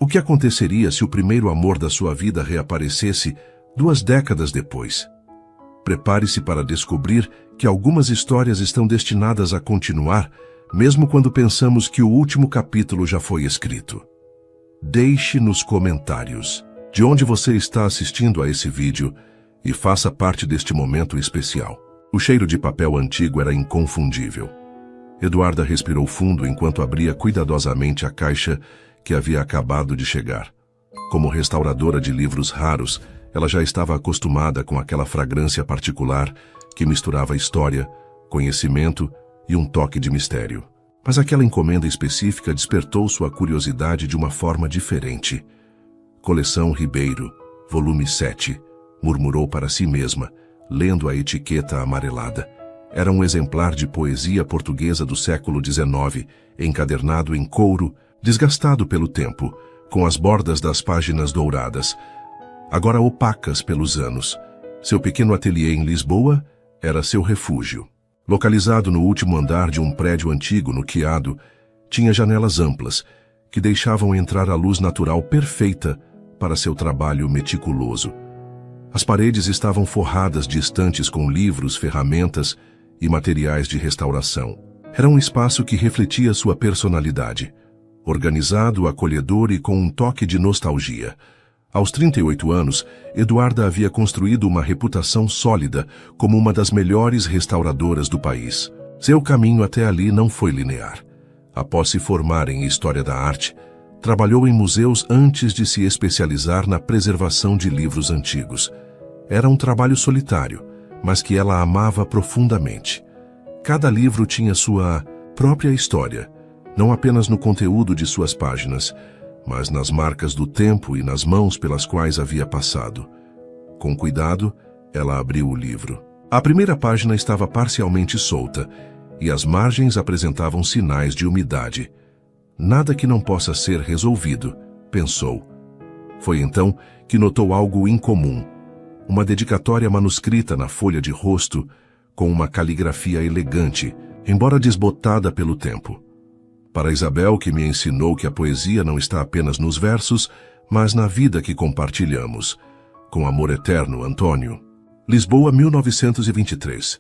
O que aconteceria se o primeiro amor da sua vida reaparecesse 2 décadas depois? Prepare-se para descobrir que algumas histórias estão destinadas a continuar, mesmo quando pensamos que o último capítulo já foi escrito. Deixe nos comentários de onde você está assistindo a esse vídeo e faça parte deste momento especial. O cheiro de papel antigo era inconfundível. Eduarda respirou fundo enquanto abria cuidadosamente a caixa que havia acabado de chegar. Como restauradora de livros raros, ela já estava acostumada com aquela fragrância particular que misturava história, conhecimento e um toque de mistério. Mas aquela encomenda específica despertou sua curiosidade de uma forma diferente. Coleção Ribeiro, volume 7, murmurou para si mesma, lendo a etiqueta amarelada. Era um exemplar de poesia portuguesa do século XIX, encadernado em couro, desgastado pelo tempo, com as bordas das páginas douradas, agora opacas pelos anos. Seu pequeno ateliê em Lisboa era seu refúgio. Localizado no último andar de um prédio antigo no Chiado, tinha janelas amplas, que deixavam entrar a luz natural perfeita para seu trabalho meticuloso. As paredes estavam forradas de estantes com livros, ferramentas e materiais de restauração. Era um espaço que refletia sua personalidade, organizado, acolhedor e com um toque de nostalgia. Aos 38 anos, Eduarda havia construído uma reputação sólida como uma das melhores restauradoras do país. Seu caminho até ali não foi linear. Após se formar em História da Arte, trabalhou em museus antes de se especializar na preservação de livros antigos. Era um trabalho solitário, mas que ela amava profundamente. Cada livro tinha sua própria história, não apenas no conteúdo de suas páginas, mas nas marcas do tempo e nas mãos pelas quais havia passado. Com cuidado, ela abriu o livro. A primeira página estava parcialmente solta, e as margens apresentavam sinais de umidade. Nada que não possa ser resolvido, pensou. Foi então que notou algo incomum. Uma dedicatória manuscrita na folha de rosto, com uma caligrafia elegante, embora desbotada pelo tempo. Para Isabel, que me ensinou que a poesia não está apenas nos versos, mas na vida que compartilhamos. Com amor eterno, Antônio. Lisboa, 1923.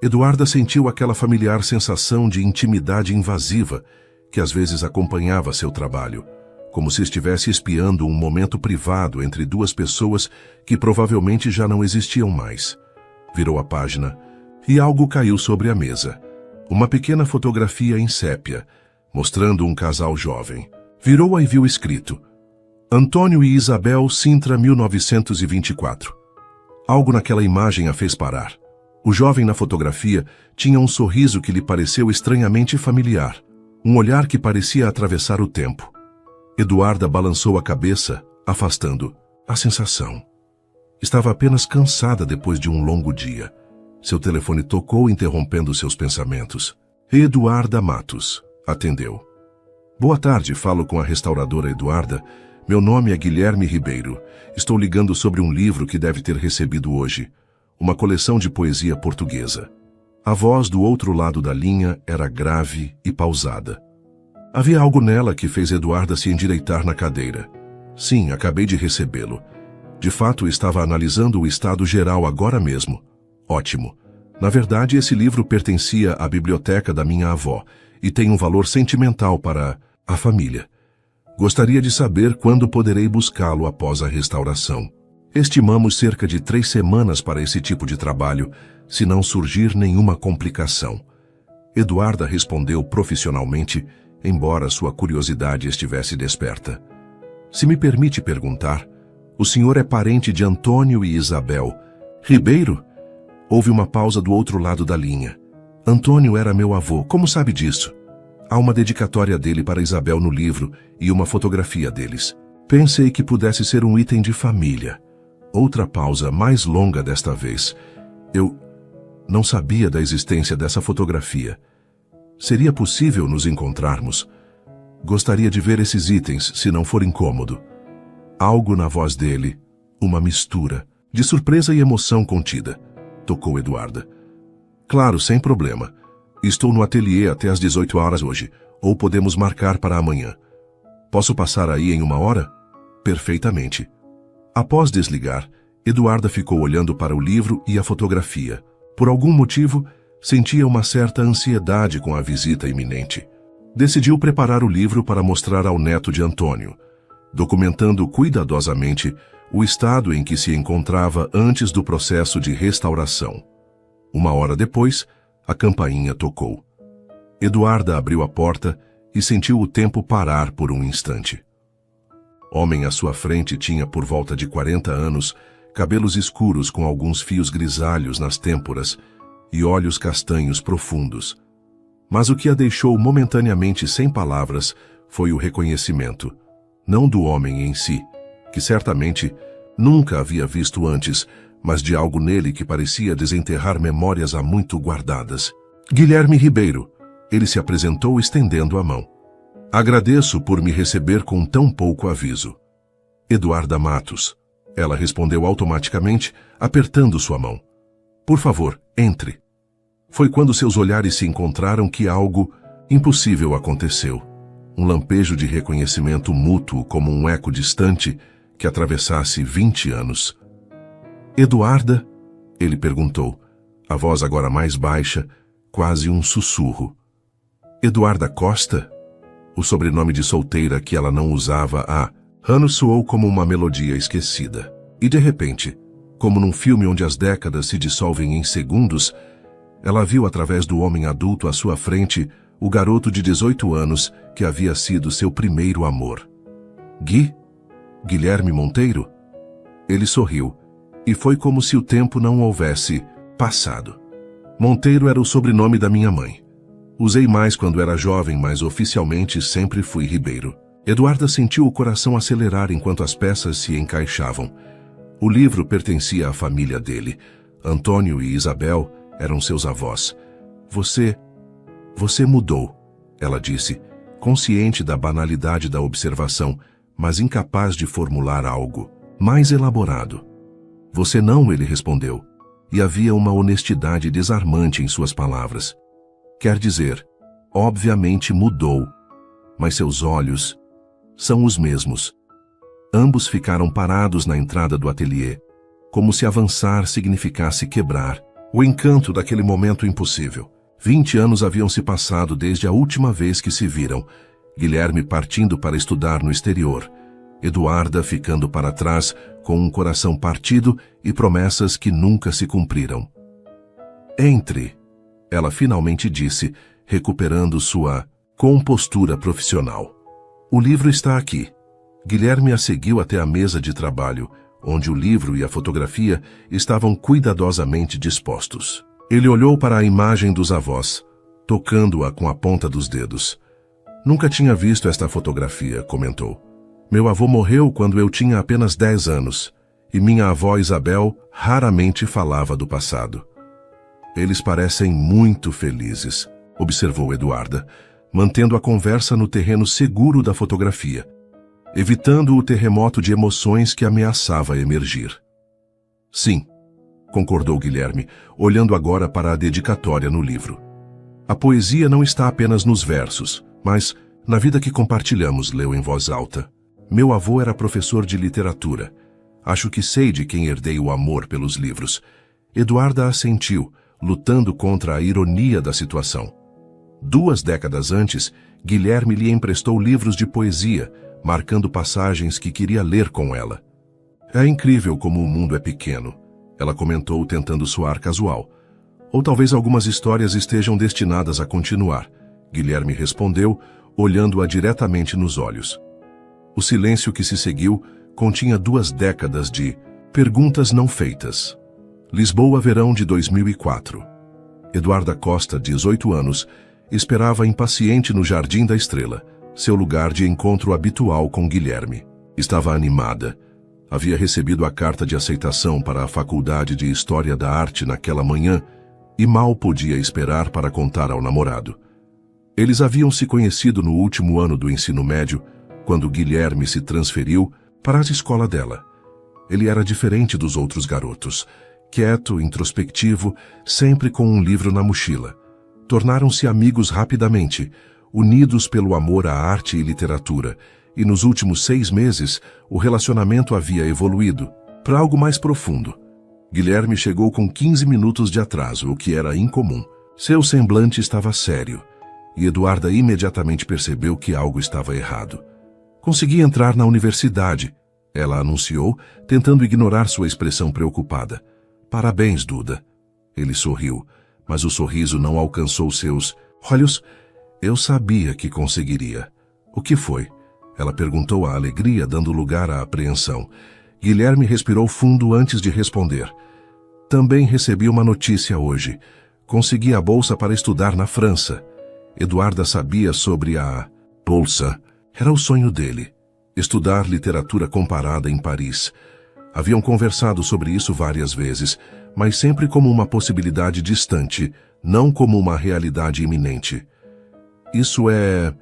Eduarda sentiu aquela familiar sensação de intimidade invasiva que às vezes acompanhava seu trabalho, como se estivesse espiando um momento privado entre 2 pessoas que provavelmente já não existiam mais. Virou a página e algo caiu sobre a mesa. Uma pequena fotografia em sépia, mostrando um casal jovem. Virou-a e viu escrito: Antônio e Isabel Sintra, 1924. Algo naquela imagem a fez parar. O jovem na fotografia tinha um sorriso que lhe pareceu estranhamente familiar, um olhar que parecia atravessar o tempo. Eduarda balançou a cabeça, afastando a sensação. Estava apenas cansada depois de um longo dia. Seu telefone tocou, interrompendo seus pensamentos. Eduarda Matos atendeu. Boa tarde, falo com a restauradora Eduarda. Meu nome é Guilherme Ribeiro. Estou ligando sobre um livro que deve ter recebido hoje. Uma coleção de poesia portuguesa. A voz do outro lado da linha era grave e pausada. Havia algo nela que fez Eduarda se endireitar na cadeira. Sim, acabei de recebê-lo. De fato, estava analisando o estado geral agora mesmo. Ótimo. Na verdade, esse livro pertencia à biblioteca da minha avó e tem um valor sentimental para a família. Gostaria de saber quando poderei buscá-lo após a restauração. Estimamos cerca de 3 semanas para esse tipo de trabalho, se não surgir nenhuma complicação. Eduarda respondeu profissionalmente, embora sua curiosidade estivesse desperta. Se me permite perguntar, o senhor é parente de Antônio e Isabel Ribeiro? Houve uma pausa do outro lado da linha. Antônio era meu avô, como sabe disso? Há uma dedicatória dele para Isabel no livro e uma fotografia deles. Pensei que pudesse ser um item de família. Outra pausa, mais longa desta vez. Eu não sabia da existência dessa fotografia. Seria possível nos encontrarmos? Gostaria de ver esses itens, se não for incômodo. Algo na voz dele, uma mistura de surpresa e emoção contida. Tocou Eduarda. Claro, sem problema. Estou no ateliê até às 18 horas hoje, ou podemos marcar para amanhã. Posso passar aí em 1 hora? Perfeitamente. Após desligar, Eduarda ficou olhando para o livro e a fotografia. Por algum motivo, sentia uma certa ansiedade com a visita iminente. Decidiu preparar o livro para mostrar ao neto de Antônio, documentando cuidadosamente o estado em que se encontrava antes do processo de restauração. 1 hora depois, a campainha tocou. Eduarda abriu a porta e sentiu o tempo parar por um instante. Homem à sua frente tinha por volta de 40 anos, cabelos escuros com alguns fios grisalhos nas têmporas e olhos castanhos profundos. Mas o que a deixou momentaneamente sem palavras foi o reconhecimento, não do homem em si, que certamente nunca havia visto antes, mas de algo nele que parecia desenterrar memórias há muito guardadas. Guilherme Ribeiro. Ele se apresentou estendendo a mão. Agradeço por me receber com tão pouco aviso. Eduarda Matos. Ela respondeu automaticamente, apertando sua mão. Por favor, entre. Foi quando seus olhares se encontraram que algo impossível aconteceu. Um lampejo de reconhecimento mútuo como um eco distante que atravessasse 20 anos. Eduarda? Ele perguntou, a voz agora mais baixa, quase um sussurro. Eduarda Costa? O sobrenome de solteira que ela não usava há anos soou como uma melodia esquecida. E de repente, como num filme onde as décadas se dissolvem em segundos, ela viu através do homem adulto à sua frente o garoto de 18 anos que havia sido seu primeiro amor. Gui? Guilherme Monteiro? Ele sorriu, e foi como se o tempo não houvesse passado. Monteiro era o sobrenome da minha mãe. Usei mais quando era jovem, mas oficialmente sempre fui Ribeiro. Eduarda sentiu o coração acelerar enquanto as peças se encaixavam. O livro pertencia à família dele. Antônio e Isabel eram seus avós. Você mudou, ela disse, consciente da banalidade da observação, mas incapaz de formular algo mais elaborado. Você não, ele respondeu, e havia uma honestidade desarmante em suas palavras. Quer dizer, obviamente mudou, mas seus olhos são os mesmos. Ambos ficaram parados na entrada do ateliê, como se avançar significasse quebrar o encanto daquele momento impossível. 20 anos haviam se passado desde a última vez que se viram, Guilherme partindo para estudar no exterior, Eduarda ficando para trás com um coração partido e promessas que nunca se cumpriram. Entre, ela finalmente disse, recuperando sua compostura profissional. O livro está aqui. Guilherme a seguiu até a mesa de trabalho, onde o livro e a fotografia estavam cuidadosamente dispostos. Ele olhou para a imagem dos avós, tocando-a com a ponta dos dedos. Nunca tinha visto esta fotografia, comentou. Meu avô morreu quando eu tinha apenas 10 anos, e minha avó Isabel raramente falava do passado. Eles parecem muito felizes, observou Eduarda, mantendo a conversa no terreno seguro da fotografia, evitando o terremoto de emoções que ameaçava emergir. Sim, concordou Guilherme, olhando agora para a dedicatória no livro. A poesia não está apenas nos versos, mas na vida que compartilhamos, leu em voz alta. Meu avô era professor de literatura. Acho que sei de quem herdei o amor pelos livros. Eduarda assentiu, lutando contra a ironia da situação. 2 décadas antes, Guilherme lhe emprestou livros de poesia, marcando passagens que queria ler com ela. É incrível como o mundo é pequeno, ela comentou tentando soar casual. Ou talvez algumas histórias estejam destinadas a continuar, Guilherme respondeu, olhando-a diretamente nos olhos. O silêncio que se seguiu continha 2 décadas de perguntas não feitas. Lisboa, verão de 2004. Eduarda Costa, 18 anos, esperava impaciente no Jardim da Estrela, seu lugar de encontro habitual com Guilherme. Estava animada. Havia recebido a carta de aceitação para a Faculdade de História da Arte naquela manhã e mal podia esperar para contar ao namorado. Eles haviam se conhecido no último ano do ensino médio, quando Guilherme se transferiu para a escola dela. Ele era diferente dos outros garotos, quieto, introspectivo, sempre com um livro na mochila. Tornaram-se amigos rapidamente, unidos pelo amor à arte e literatura, e nos últimos 6 meses o relacionamento havia evoluído para algo mais profundo. Guilherme chegou com 15 minutos de atraso, o que era incomum. Seu semblante estava sério, e Eduarda imediatamente percebeu que algo estava errado. Consegui entrar na universidade, ela anunciou, tentando ignorar sua expressão preocupada. Parabéns, Duda. Ele sorriu, mas o sorriso não alcançou seus olhos. Eu sabia que conseguiria. O que foi? Ela perguntou a alegria, dando lugar à apreensão. Guilherme respirou fundo antes de responder. Também recebi uma notícia hoje. Consegui a bolsa para estudar na França. Eduarda sabia sobre a bolsa. Era o sonho dele. Estudar literatura comparada em Paris. Haviam conversado sobre isso várias vezes, mas sempre como uma possibilidade distante, não como uma realidade iminente. Isso é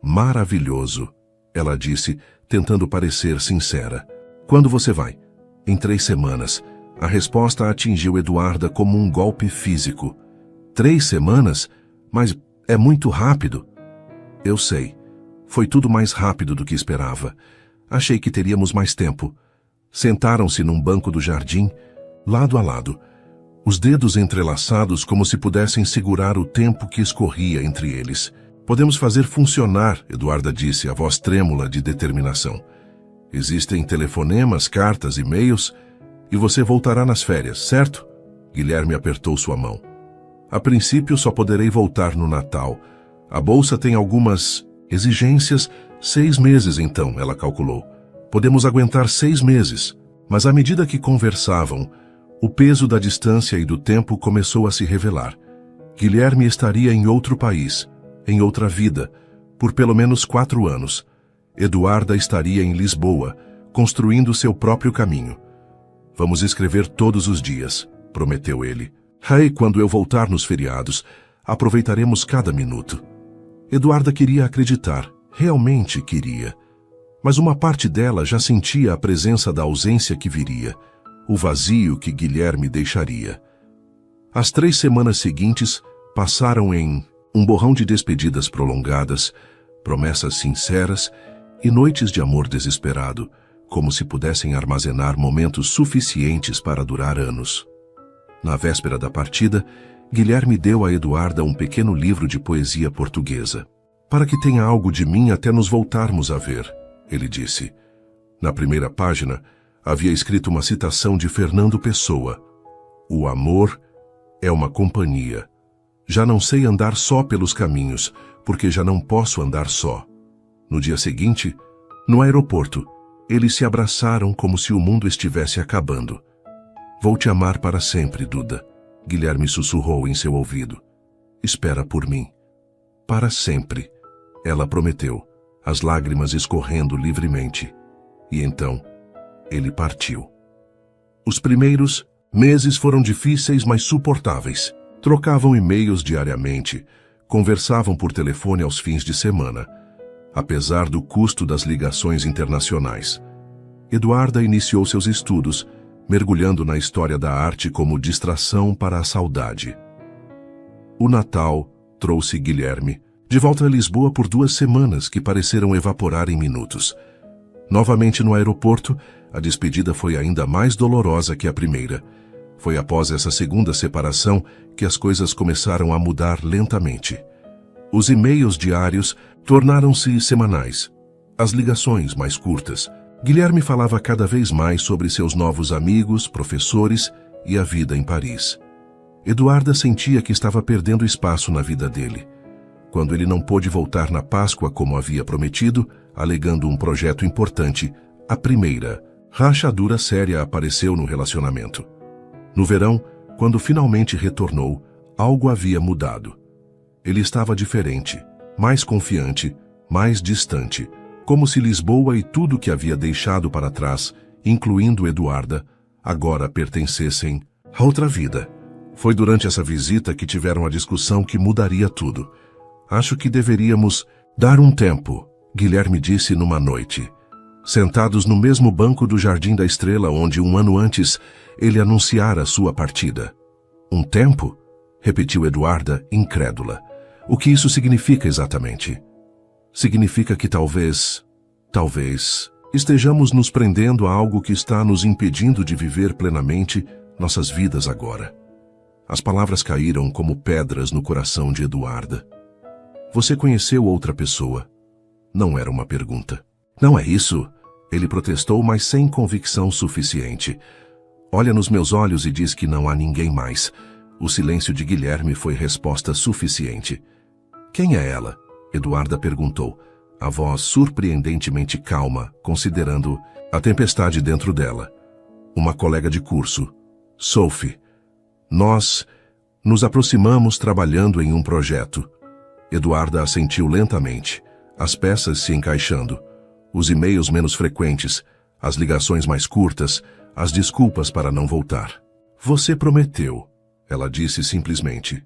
maravilhoso, ela disse, tentando parecer sincera. Quando você vai? Em 3 semanas. A resposta atingiu Eduarda como um golpe físico. 3 semanas? Mas é muito rápido. Eu sei. Foi tudo mais rápido do que esperava. Achei que teríamos mais tempo. Sentaram-se num banco do jardim, lado a lado, os dedos entrelaçados como se pudessem segurar o tempo que escorria entre eles. Podemos fazer funcionar, Eduarda disse, a voz trêmula de determinação. Existem telefonemas, cartas, e-mails, e você voltará nas férias, certo? Guilherme apertou sua mão. A princípio só poderei voltar no Natal. A bolsa tem algumas exigências. 6 meses então, ela calculou. Podemos aguentar 6 meses. Mas à medida que conversavam, o peso da distância e do tempo começou a se revelar. Guilherme estaria em outro país, em outra vida, por pelo menos 4 anos. Eduarda estaria em Lisboa, construindo seu próprio caminho. Vamos escrever todos os dias, prometeu ele. Aí, quando eu voltar nos feriados, aproveitaremos cada minuto. Eduarda queria acreditar, realmente queria. Mas uma parte dela já sentia a presença da ausência que viria, o vazio que Guilherme deixaria. As 3 semanas seguintes passaram em um borrão de despedidas prolongadas, promessas sinceras e noites de amor desesperado, como se pudessem armazenar momentos suficientes para durar anos. Na véspera da partida, Guilherme deu a Eduarda um pequeno livro de poesia portuguesa. Para que tenha algo de mim até nos voltarmos a ver, ele disse. Na primeira página, havia escrito uma citação de Fernando Pessoa. O amor é uma companhia. Já não sei andar só pelos caminhos, porque já não posso andar só. No dia seguinte, no aeroporto, eles se abraçaram como se o mundo estivesse acabando. Vou te amar para sempre, Duda. Guilherme sussurrou em seu ouvido. Espera por mim. Para sempre, ela prometeu, as lágrimas escorrendo livremente. E então, ele partiu. Os primeiros meses foram difíceis, mas suportáveis. Trocavam e-mails diariamente, conversavam por telefone aos fins de semana, apesar do custo das ligações internacionais. Eduarda iniciou seus estudos, mergulhando na história da arte como distração para a saudade. O Natal trouxe Guilherme de volta a Lisboa por 2 semanas que pareceram evaporar em minutos. Novamente no aeroporto, a despedida foi ainda mais dolorosa que a primeira. Foi após essa segunda separação que as coisas começaram a mudar lentamente. Os e-mails diários tornaram-se semanais. As ligações mais curtas. Guilherme falava cada vez mais sobre seus novos amigos, professores e a vida em Paris. Eduarda sentia que estava perdendo espaço na vida dele. Quando ele não pôde voltar na Páscoa como havia prometido, alegando um projeto importante, a primeira rachadura séria apareceu no relacionamento. No verão, quando finalmente retornou, algo havia mudado. Ele estava diferente, mais confiante, mais distante, como se Lisboa e tudo que havia deixado para trás, incluindo Eduarda, agora pertencessem a outra vida. Foi durante essa visita que tiveram a discussão que mudaria tudo. Acho que deveríamos dar um tempo, Guilherme disse numa noite. Sentados no mesmo banco do Jardim da Estrela onde 1 ano antes ele anunciara sua partida. Um tempo? Repetiu Eduarda, incrédula. O que isso significa exatamente? Significa que talvez Talvez estejamos nos prendendo a algo que está nos impedindo de viver plenamente nossas vidas agora. As palavras caíram como pedras no coração de Eduarda. Você conheceu outra pessoa? Não era uma pergunta. Não é isso? Ele protestou, mas sem convicção suficiente. Olha nos meus olhos e diz que não há ninguém mais. O silêncio de Guilherme foi resposta suficiente. Quem é ela? Eduarda perguntou, a voz surpreendentemente calma, considerando a tempestade dentro dela. Uma colega de curso, Sophie. Nós nos aproximamos trabalhando em um projeto. Eduarda assentiu lentamente, as peças se encaixando, os e-mails menos frequentes, as ligações mais curtas, as desculpas para não voltar. Você prometeu, ela disse simplesmente.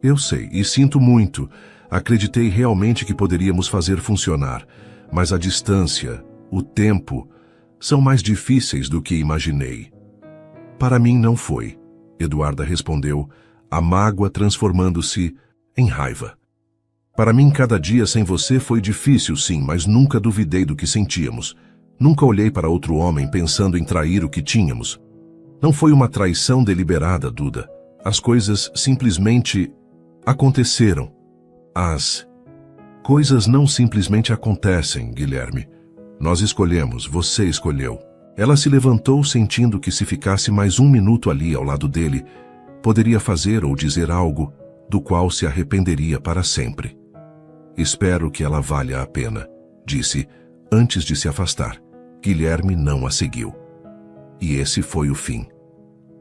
Eu sei, e sinto muito. Acreditei realmente que poderíamos fazer funcionar, mas a distância, o tempo, são mais difíceis do que imaginei. Para mim não foi, Eduarda respondeu, a mágoa transformando-se em raiva. Para mim cada dia sem você foi difícil, sim, mas nunca duvidei do que sentíamos. Nunca olhei para outro homem pensando em trair o que tínhamos. Não foi uma traição deliberada, Duda. As coisas simplesmente aconteceram. As coisas não simplesmente acontecem, Guilherme. Nós escolhemos, você escolheu. Ela se levantou sentindo que se ficasse mais um minuto ali ao lado dele, poderia fazer ou dizer algo do qual se arrependeria para sempre. Espero que ela valha a pena, disse, antes de se afastar. Guilherme não a seguiu. E esse foi o fim.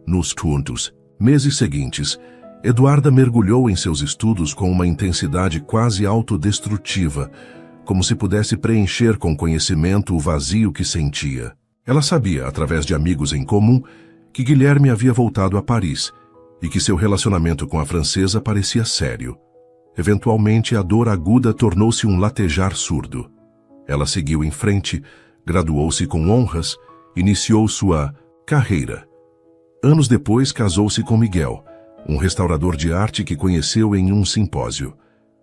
Nos meses seguintes, Eduarda mergulhou em seus estudos com uma intensidade quase autodestrutiva, como se pudesse preencher com conhecimento o vazio que sentia. Ela sabia, através de amigos em comum, que Guilherme havia voltado a Paris e que seu relacionamento com a francesa parecia sério. Eventualmente, a dor aguda tornou-se um latejar surdo. Ela seguiu em frente, graduou-se com honras, iniciou sua carreira. Anos depois, casou-se com Miguel, um restaurador de arte que conheceu em um simpósio.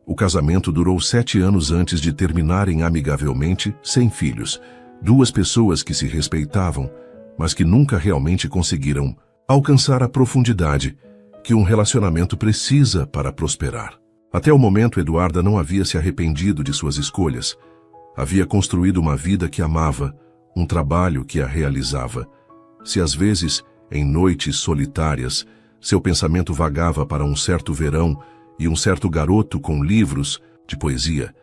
O casamento durou 7 anos antes de terminarem amigavelmente, sem filhos. 2 pessoas que se respeitavam, mas que nunca realmente conseguiram alcançar a profundidade que um relacionamento precisa para prosperar. Até o momento, Eduarda não havia se arrependido de suas escolhas. Havia construído uma vida que amava, um trabalho que a realizava. Se às vezes, em noites solitárias, seu pensamento vagava para um certo verão e um certo garoto com livros de poesia,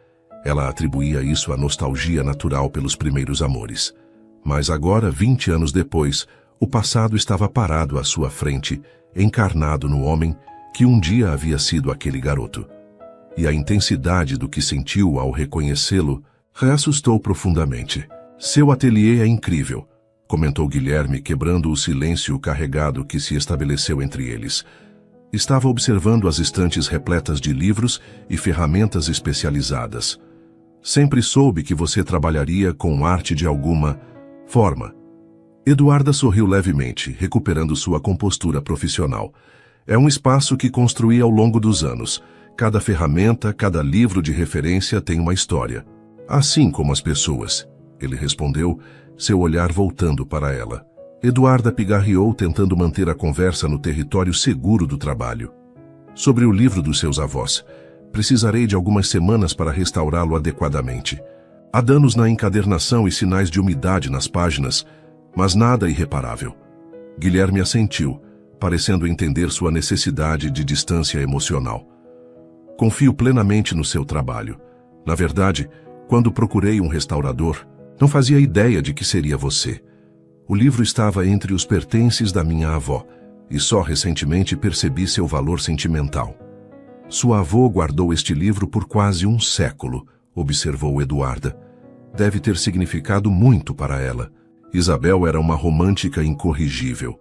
ela atribuía isso à nostalgia natural pelos primeiros amores. Mas agora, 20 anos depois, o passado estava parado à sua frente, encarnado no homem que um dia havia sido aquele garoto. E a intensidade do que sentiu ao reconhecê-lo reassustou profundamente. Seu ateliê é incrível, comentou Guilherme, quebrando o silêncio carregado que se estabeleceu entre eles. Estava observando as estantes repletas de livros e ferramentas especializadas. Sempre soube que você trabalharia com arte de alguma forma. Eduarda sorriu levemente, recuperando sua compostura profissional. É um espaço que construí ao longo dos anos. Cada ferramenta, cada livro de referência tem uma história. Assim como as pessoas, ele respondeu, seu olhar voltando para ela. Eduarda pigarreou, tentando manter a conversa no território seguro do trabalho. Sobre o livro dos seus avós. Precisarei de algumas semanas para restaurá-lo adequadamente. Há danos na encadernação e sinais de umidade nas páginas, mas nada irreparável. Guilherme assentiu, parecendo entender sua necessidade de distância emocional. Confio plenamente no seu trabalho. Na verdade, quando procurei um restaurador, não fazia ideia de que seria você. O livro estava entre os pertences da minha avó, e só recentemente percebi seu valor sentimental. Sua avó guardou este livro por quase um século, observou Eduarda. Deve ter significado muito para ela. Isabel era uma romântica incorrigível.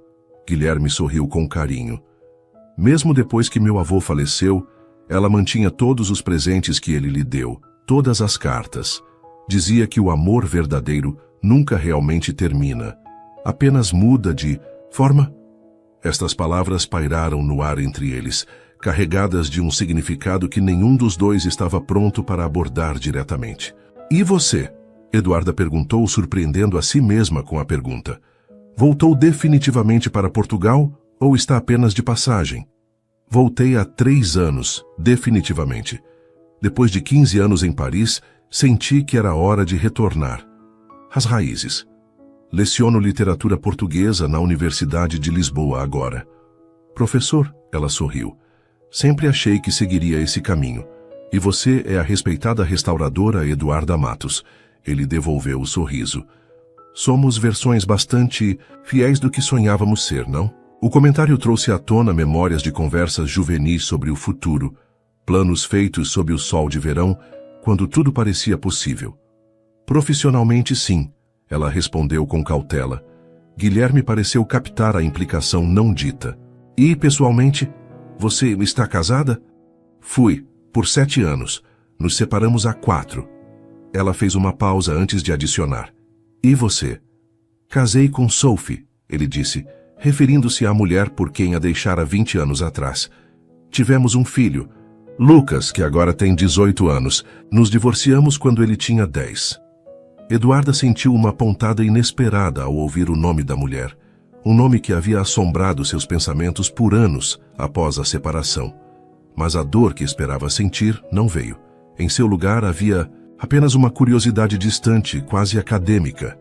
Guilherme sorriu com carinho. Mesmo depois que meu avô faleceu, ela mantinha todos os presentes que ele lhe deu, todas as cartas. Dizia que o amor verdadeiro nunca realmente termina, apenas muda de forma. Estas palavras pairaram no ar entre eles, carregadas de um significado que nenhum dos dois estava pronto para abordar diretamente. E você? Eduarda perguntou, surpreendendo a si mesma com a pergunta. Voltou definitivamente para Portugal ou está apenas de passagem? Voltei há 3 anos, definitivamente. Depois de 15 anos em Paris, senti que era hora de retornar. As raízes. Leciono literatura portuguesa na Universidade de Lisboa agora. Professor, ela sorriu. Sempre achei que seguiria esse caminho. E você é a respeitada restauradora Eduarda Matos. Ele devolveu o sorriso. Somos versões bastante fiéis do que sonhávamos ser, não? O comentário trouxe à tona memórias de conversas juvenis sobre o futuro, planos feitos sob o sol de verão, quando tudo parecia possível. Profissionalmente, sim, ela respondeu com cautela. Guilherme pareceu captar a implicação não dita. E, pessoalmente, você está casada? Fui, por 7 anos. Nos separamos há 4. Ela fez uma pausa antes de adicionar. E você? Casei com Sophie, ele disse, referindo-se à mulher por quem a deixara 20 anos atrás. Tivemos um filho, Lucas, que agora tem 18 anos. Nos divorciamos quando ele tinha 10. Eduarda sentiu uma pontada inesperada ao ouvir o nome da mulher. Um nome que havia assombrado seus pensamentos por anos após a separação. Mas a dor que esperava sentir não veio. Em seu lugar havia apenas uma curiosidade distante, quase acadêmica.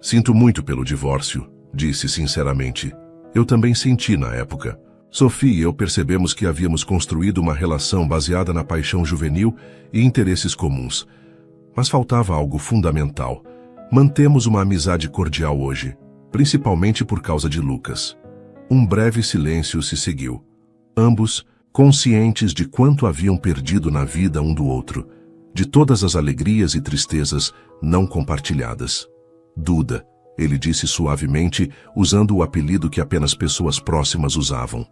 Sinto muito pelo divórcio, disse sinceramente. Eu também senti na época. Sophie e eu percebemos que havíamos construído uma relação baseada na paixão juvenil e interesses comuns. Mas faltava algo fundamental. Mantemos uma amizade cordial hoje, principalmente por causa de Lucas. Um breve silêncio se seguiu. Ambos, conscientes de quanto haviam perdido na vida um do outro, de todas as alegrias e tristezas não compartilhadas. Duda, ele disse suavemente, usando o apelido que apenas pessoas próximas usavam.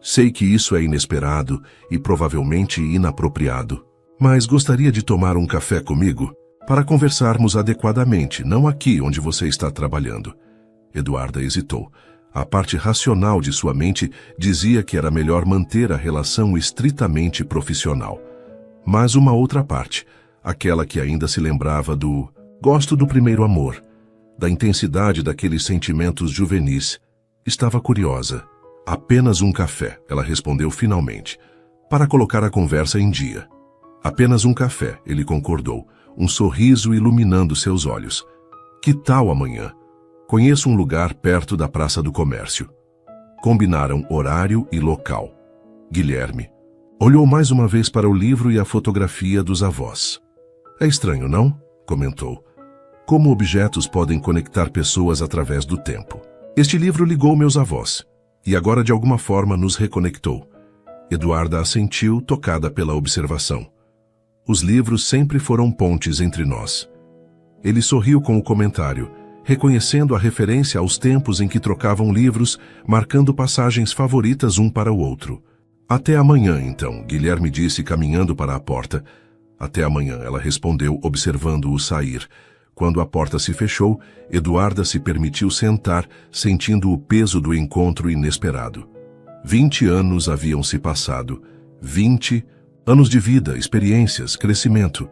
Sei que isso é inesperado e provavelmente inapropriado, mas gostaria de tomar um café comigo para conversarmos adequadamente, não aqui onde você está trabalhando. Eduarda hesitou. A parte racional de sua mente dizia que era melhor manter a relação estritamente profissional. Mas uma outra parte, aquela que ainda se lembrava do gosto do primeiro amor, da intensidade daqueles sentimentos juvenis, estava curiosa. Apenas um café, ela respondeu finalmente, para colocar a conversa em dia. Apenas um café, ele concordou, um sorriso iluminando seus olhos. Que tal amanhã? Conheço um lugar perto da Praça do Comércio. Combinaram horário e local. Guilherme olhou mais uma vez para o livro e a fotografia dos avós. É estranho, não? Comentou. Como objetos podem conectar pessoas através do tempo. Este livro ligou meus avós. E agora de alguma forma nos reconectou. Eduarda assentiu, tocada pela observação. Os livros sempre foram pontes entre nós. Ele sorriu com o comentário, reconhecendo a referência aos tempos em que trocavam livros, marcando passagens favoritas um para o outro. Até amanhã, então, Guilherme disse caminhando para a porta. Até amanhã, ela respondeu, observando-o sair. Quando a porta se fechou, Eduarda se permitiu sentar, sentindo o peso do encontro inesperado. 20 anos haviam se passado. 20 anos de vida, experiências, crescimento.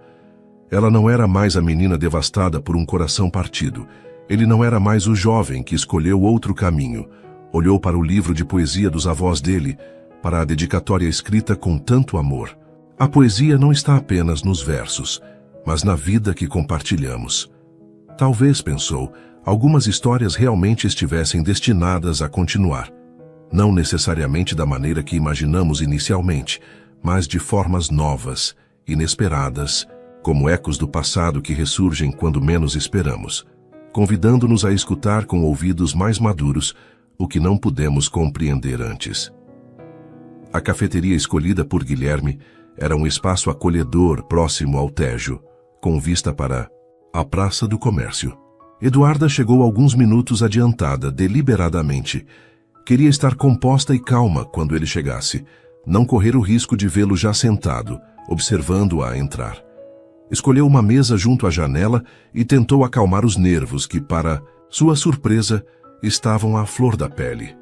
Ela não era mais a menina devastada por um coração partido. Ele não era mais o jovem que escolheu outro caminho. Olhou para o livro de poesia dos avós dele, para a dedicatória escrita com tanto amor. A poesia não está apenas nos versos, mas na vida que compartilhamos. Talvez, pensou, algumas histórias realmente estivessem destinadas a continuar. Não necessariamente da maneira que imaginamos inicialmente, mas de formas novas, inesperadas, como ecos do passado que ressurgem quando menos esperamos, convidando-nos a escutar com ouvidos mais maduros o que não pudemos compreender antes. A cafeteria escolhida por Guilherme era um espaço acolhedor próximo ao Tejo, com vista para a Praça do Comércio. Eduarda chegou alguns minutos adiantada, deliberadamente. Queria estar composta e calma quando ele chegasse, não correr o risco de vê-lo já sentado, observando-a entrar. Escolheu uma mesa junto à janela e tentou acalmar os nervos que, para sua surpresa, estavam à flor da pele.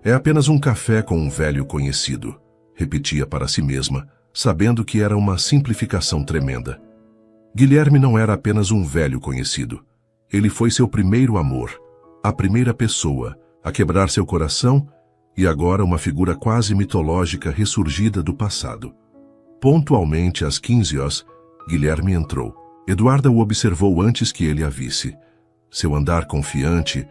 É apenas um café com um velho conhecido, repetia para si mesma, sabendo que era uma simplificação tremenda. Guilherme não era apenas um velho conhecido. Ele foi seu primeiro amor, a primeira pessoa a quebrar seu coração e agora uma figura quase mitológica ressurgida do passado. Pontualmente às 15 horas, Guilherme entrou. Eduarda o observou antes que ele a visse. Seu andar confiante,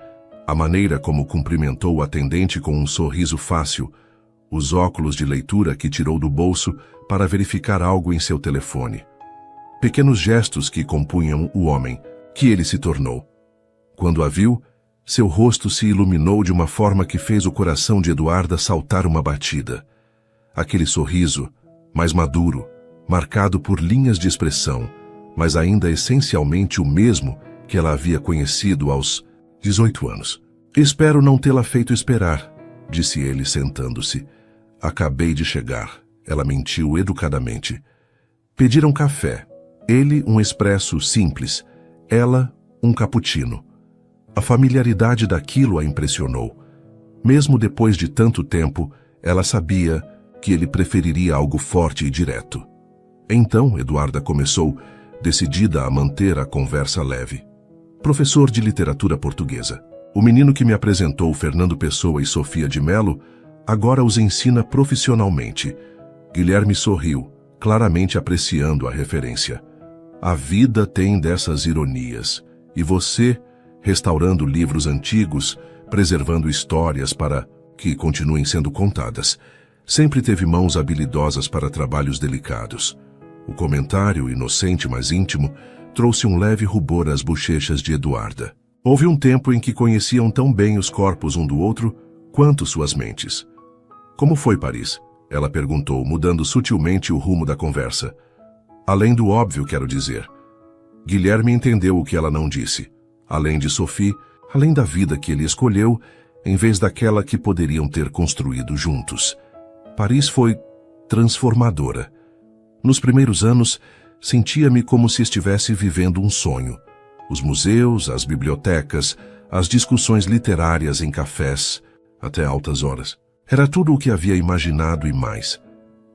a maneira como cumprimentou o atendente com um sorriso fácil, os óculos de leitura que tirou do bolso para verificar algo em seu telefone. Pequenos gestos que compunham o homem que ele se tornou. Quando a viu, seu rosto se iluminou de uma forma que fez o coração de Eduarda saltar uma batida. Aquele sorriso, mais maduro, marcado por linhas de expressão, mas ainda essencialmente o mesmo que ela havia conhecido aos 18 anos. Espero não tê-la feito esperar, disse ele sentando-se. Acabei de chegar, ela mentiu educadamente. Pediram café. Ele um expresso simples, ela um cappuccino. A familiaridade daquilo a impressionou. Mesmo depois de tanto tempo, ela sabia que ele preferiria algo forte e direto. Então, Eduarda começou, decidida a manter a conversa leve. Professor de literatura portuguesa. O menino que me apresentou Fernando Pessoa e Sofia de Mello agora os ensina profissionalmente. Guilherme sorriu, claramente apreciando a referência. A vida tem dessas ironias. E você, restaurando livros antigos, preservando histórias para que continuem sendo contadas, sempre teve mãos habilidosas para trabalhos delicados. O comentário, inocente mas íntimo, trouxe um leve rubor às bochechas de Eduarda. Houve um tempo em que conheciam tão bem os corpos um do outro quanto suas mentes. Como foi Paris? Ela perguntou, mudando sutilmente o rumo da conversa. Além do óbvio, quero dizer. Guilherme entendeu o que ela não disse. Além de Sophie, além da vida que ele escolheu, em vez daquela que poderiam ter construído juntos. Paris foi transformadora. Nos primeiros anos, sentia-me como se estivesse vivendo um sonho. Os museus, as bibliotecas, as discussões literárias em cafés, até altas horas. Era tudo o que havia imaginado e mais.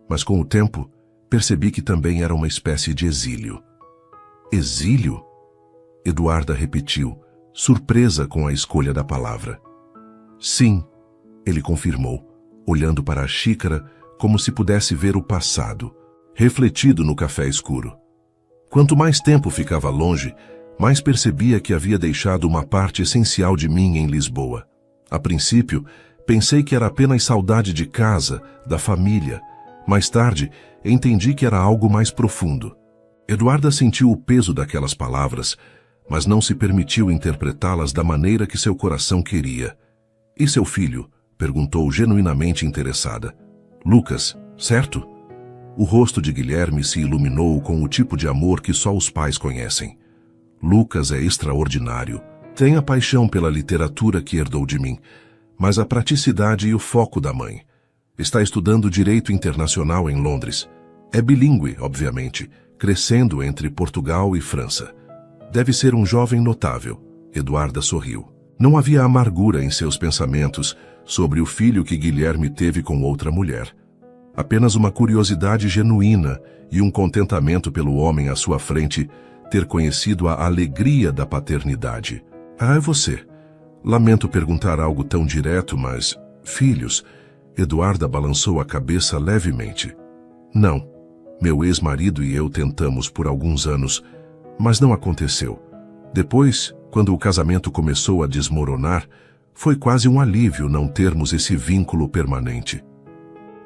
Mas com o tempo, percebi que também era uma espécie de exílio. Exílio? Eduarda repetiu, surpresa com a escolha da palavra. Sim, ele confirmou, olhando para a xícara como se pudesse ver o passado, refletido no café escuro. Quanto mais tempo ficava longe, mais percebia que havia deixado uma parte essencial de mim em Lisboa. A princípio, pensei que era apenas saudade de casa, da família. Mais tarde, entendi que era algo mais profundo. Eduarda sentiu o peso daquelas palavras, mas não se permitiu interpretá-las da maneira que seu coração queria. E seu filho? Perguntou genuinamente interessada. Lucas, certo? O rosto de Guilherme se iluminou com o tipo de amor que só os pais conhecem. Lucas é extraordinário. Tem a paixão pela literatura que herdou de mim, mas a praticidade e o foco da mãe. Está estudando Direito Internacional em Londres. É bilíngue, obviamente, crescendo entre Portugal e França. Deve ser um jovem notável. Eduarda sorriu. Não havia amargura em seus pensamentos sobre o filho que Guilherme teve com outra mulher. Apenas uma curiosidade genuína e um contentamento pelo homem à sua frente ter conhecido a alegria da paternidade. Ah, é você. Lamento perguntar algo tão direto, mas... Filhos? Eduarda balançou a cabeça levemente. Não. Meu ex-marido e eu tentamos por alguns anos, mas não aconteceu. Depois, quando o casamento começou a desmoronar, foi quase um alívio não termos esse vínculo permanente.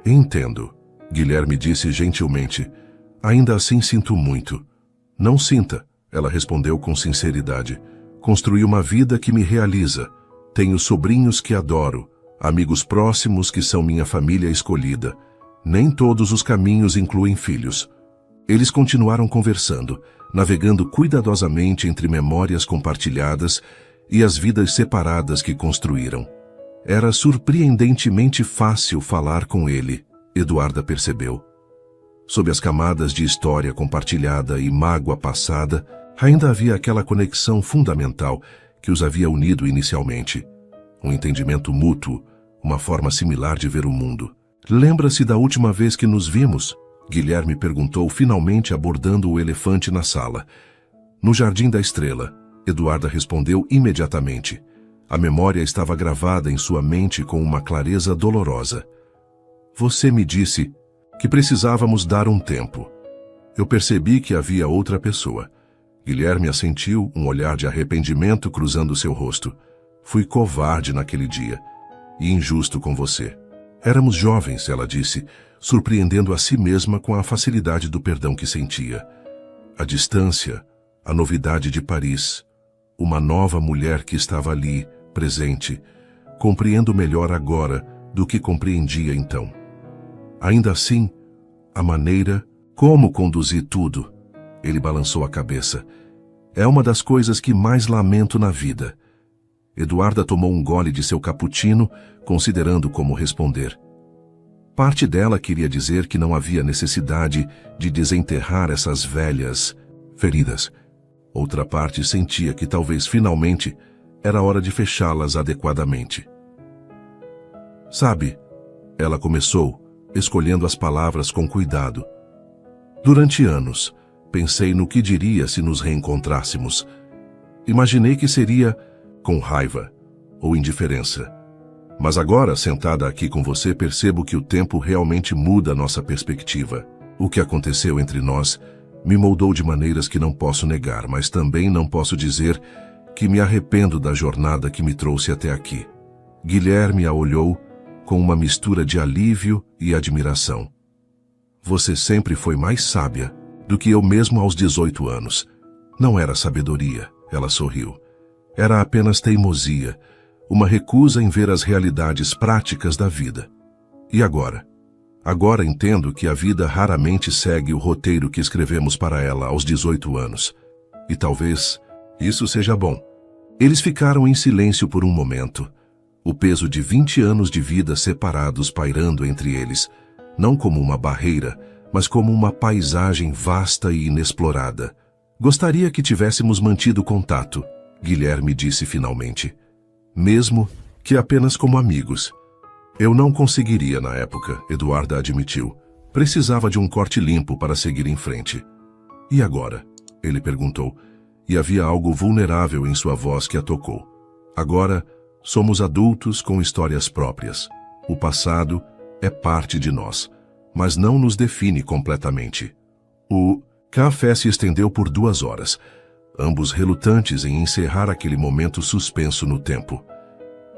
Entendo, Guilherme disse gentilmente. Ainda assim sinto muito. Não sinta, ela respondeu com sinceridade. Construí uma vida que me realiza. Tenho sobrinhos que adoro, amigos próximos que são minha família escolhida. Nem todos os caminhos incluem filhos. Eles continuaram conversando, navegando cuidadosamente entre memórias compartilhadas e as vidas separadas que construíram. Era surpreendentemente fácil falar com ele, Eduarda percebeu. Sob as camadas de história compartilhada e mágoa passada, ainda havia aquela conexão fundamental que os havia unido inicialmente. Um entendimento mútuo, uma forma similar de ver o mundo. Lembra-se da última vez que nos vimos? Guilherme perguntou, finalmente abordando o elefante na sala. No Jardim da Estrela, Eduarda respondeu imediatamente. A memória estava gravada em sua mente com uma clareza dolorosa. Você me disse que precisávamos dar um tempo. Eu percebi que havia outra pessoa. Guilherme assentiu, um olhar de arrependimento cruzando seu rosto. Fui covarde naquele dia e injusto com você. Éramos jovens, ela disse, surpreendendo a si mesma com a facilidade do perdão que sentia. A distância, a novidade de Paris, uma nova mulher que estava ali, presente. Compreendo melhor agora do que compreendia então. Ainda assim, a maneira como conduzi tudo. Ele balançou a cabeça. É uma das coisas que mais lamento na vida. Eduarda tomou um gole de seu cappuccino, considerando como responder. Parte dela queria dizer que não havia necessidade de desenterrar essas velhas feridas. Outra parte sentia que talvez finalmente era hora de fechá-las adequadamente. Sabe, ela começou, escolhendo as palavras com cuidado. Durante anos, pensei no que diria se nos reencontrássemos. Imaginei que seria com raiva ou indiferença. Mas agora, sentada aqui com você, percebo que o tempo realmente muda nossa perspectiva. O que aconteceu entre nós me moldou de maneiras que não posso negar, mas também não posso dizer que me arrependo da jornada que me trouxe até aqui. Guilherme a olhou com uma mistura de alívio e admiração. Você sempre foi mais sábia do que eu mesmo aos 18 anos. Não era sabedoria, ela sorriu. Era apenas teimosia, uma recusa em ver as realidades práticas da vida. E agora? Agora entendo que a vida raramente segue o roteiro que escrevemos para ela aos 18 anos. E talvez isso seja bom. Eles ficaram em silêncio por um momento, o peso de 20 anos de vida separados pairando entre eles, não como uma barreira, mas como uma paisagem vasta e inexplorada. Gostaria que tivéssemos mantido contato, Guilherme disse finalmente. Mesmo que apenas como amigos. Eu não conseguiria na época, Eduarda admitiu. Precisava de um corte limpo para seguir em frente. E agora? Ele perguntou, e havia algo vulnerável em sua voz que a tocou. Agora, somos adultos com histórias próprias. O passado é parte de nós, mas não nos define completamente. O café se estendeu por 2 horas, ambos relutantes em encerrar aquele momento suspenso no tempo.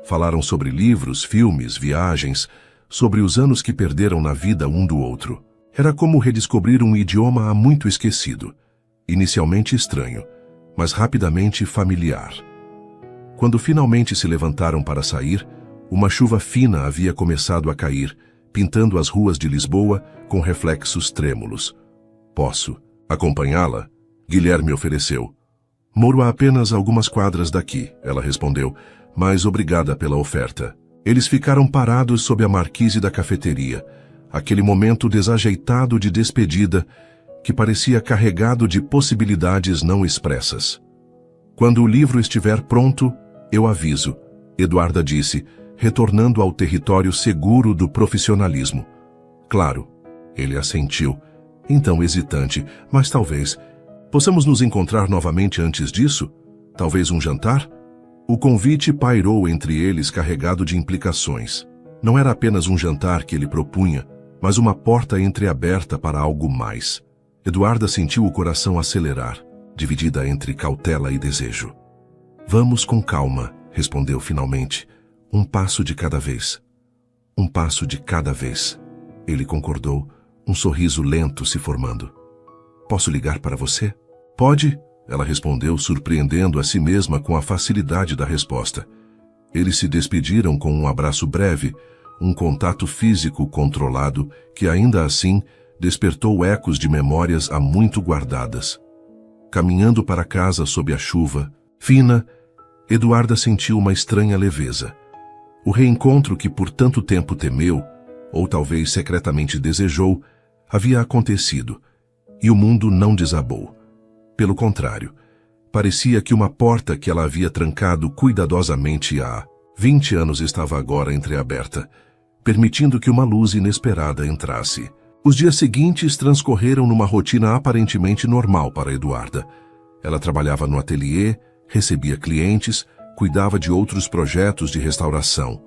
Falaram sobre livros, filmes, viagens, sobre os anos que perderam na vida um do outro. Era como redescobrir um idioma há muito esquecido. Inicialmente estranho, mas rapidamente familiar. Quando finalmente se levantaram para sair, uma chuva fina havia começado a cair, pintando as ruas de Lisboa com reflexos trêmulos. Posso acompanhá-la? Guilherme ofereceu. Moro a apenas algumas quadras daqui, ela respondeu, mas obrigada pela oferta. Eles ficaram parados sob a marquise da cafeteria, aquele momento desajeitado de despedida que parecia carregado de possibilidades não expressas. Quando o livro estiver pronto, eu aviso, Eduarda disse, retornando ao território seguro do profissionalismo. Claro, ele assentiu, então hesitante, mas talvez. Possamos nos encontrar novamente antes disso? Talvez um jantar? O convite pairou entre eles carregado de implicações. Não era apenas um jantar que ele propunha, mas uma porta entreaberta para algo mais. Eduarda sentiu o coração acelerar, dividida entre cautela e desejo. Vamos com calma, respondeu finalmente. Um passo de cada vez. Um passo de cada vez. Ele concordou, um sorriso lento se formando. Posso ligar para você? Pode, ela respondeu, surpreendendo a si mesma com a facilidade da resposta. Eles se despediram com um abraço breve, um contato físico controlado que ainda assim despertou ecos de memórias há muito guardadas. Caminhando para casa sob a chuva fina, Eduarda sentiu uma estranha leveza. O reencontro que por tanto tempo temeu, ou talvez secretamente desejou, havia acontecido, e o mundo não desabou. Pelo contrário, parecia que uma porta que ela havia trancado cuidadosamente há 20 anos estava agora entreaberta, permitindo que uma luz inesperada entrasse. Os dias seguintes transcorreram numa rotina aparentemente normal para Eduarda. Ela trabalhava no ateliê, recebia clientes, cuidava de outros projetos de restauração.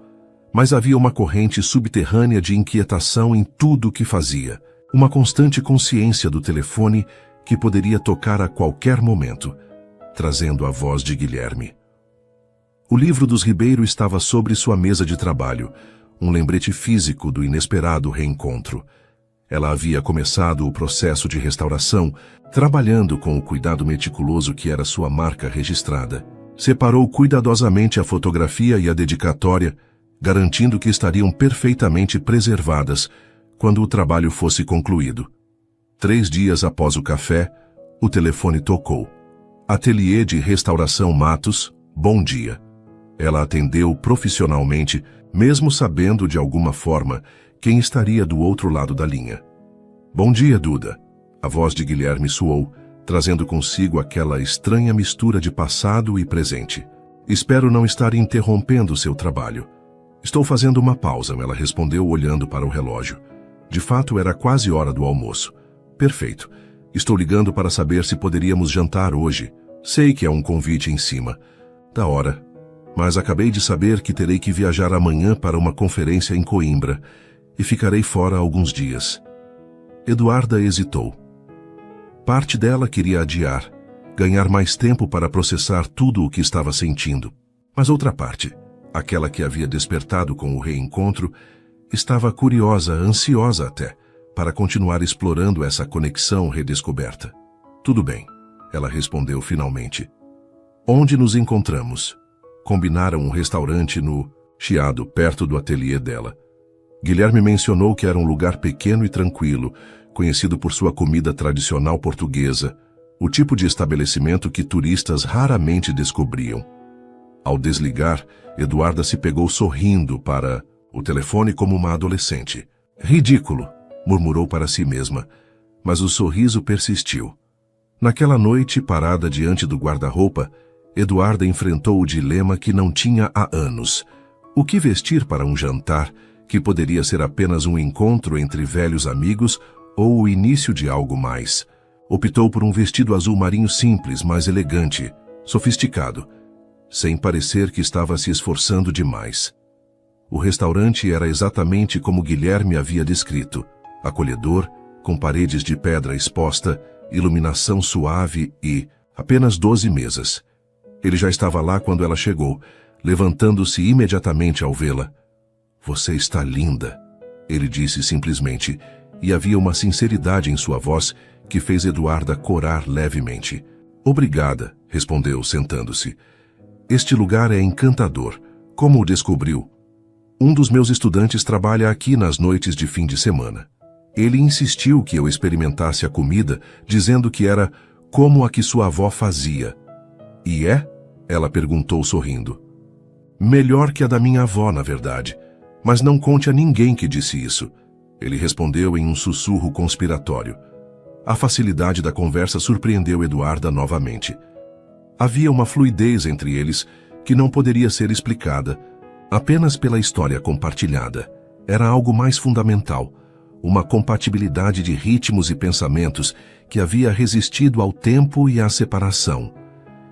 Mas havia uma corrente subterrânea de inquietação em tudo o que fazia, uma constante consciência do telefone que poderia tocar a qualquer momento, trazendo a voz de Guilherme. O livro dos Ribeiro estava sobre sua mesa de trabalho, um lembrete físico do inesperado reencontro. Ela havia começado o processo de restauração, trabalhando com o cuidado meticuloso que era sua marca registrada. Separou cuidadosamente a fotografia e a dedicatória, garantindo que estariam perfeitamente preservadas quando o trabalho fosse concluído. 3 dias após o café, o telefone tocou. Ateliê de Restauração Matos, bom dia. Ela atendeu profissionalmente, mesmo sabendo de alguma forma quem estaria do outro lado da linha. Bom dia, Duda. A voz de Guilherme soou, trazendo consigo aquela estranha mistura de passado e presente. Espero não estar interrompendo seu trabalho. Estou fazendo uma pausa, ela respondeu olhando para o relógio. De fato, era quase hora do almoço. Perfeito. Estou ligando para saber se poderíamos jantar hoje. Sei que é um convite em cima da hora, mas acabei de saber que terei que viajar amanhã para uma conferência em Coimbra e ficarei fora alguns dias. Eduarda hesitou. Parte dela queria adiar, ganhar mais tempo para processar tudo o que estava sentindo. Mas outra parte, aquela que havia despertado com o reencontro, estava curiosa, ansiosa até, para continuar explorando essa conexão redescoberta. Tudo bem, ela respondeu finalmente. Onde nos encontramos? Combinaram um restaurante no Chiado, perto do ateliê dela. Guilherme mencionou que era um lugar pequeno e tranquilo, conhecido por sua comida tradicional portuguesa, o tipo de estabelecimento que turistas raramente descobriam. Ao desligar, Eduarda se pegou sorrindo para o telefone como uma adolescente. Ridículo, murmurou para si mesma, mas o sorriso persistiu. Naquela noite, parada diante do guarda-roupa, Eduarda enfrentou o dilema que não tinha há anos. O que vestir para um jantar, que poderia ser apenas um encontro entre velhos amigos ou o início de algo mais? Optou por um vestido azul marinho simples, mas elegante, sofisticado, sem parecer que estava se esforçando demais. O restaurante era exatamente como Guilherme havia descrito, acolhedor, com paredes de pedra exposta, iluminação suave e apenas 12 mesas. Ele já estava lá quando ela chegou, levantando-se imediatamente ao vê-la. Você está linda, ele disse simplesmente, e havia uma sinceridade em sua voz que fez Eduarda corar levemente. Obrigada, respondeu, sentando-se. Este lugar é encantador. Como o descobriu? Um dos meus estudantes trabalha aqui nas noites de fim de semana. Ele insistiu que eu experimentasse a comida, dizendo que era como a que sua avó fazia. E é? Ela perguntou sorrindo. Melhor que a da minha avó, na verdade. Mas não conte a ninguém que disse isso. Ele respondeu em um sussurro conspiratório. A facilidade da conversa surpreendeu Eduarda novamente. Havia uma fluidez entre eles que não poderia ser explicada apenas pela história compartilhada. Era algo mais fundamental, uma compatibilidade de ritmos e pensamentos que havia resistido ao tempo e à separação.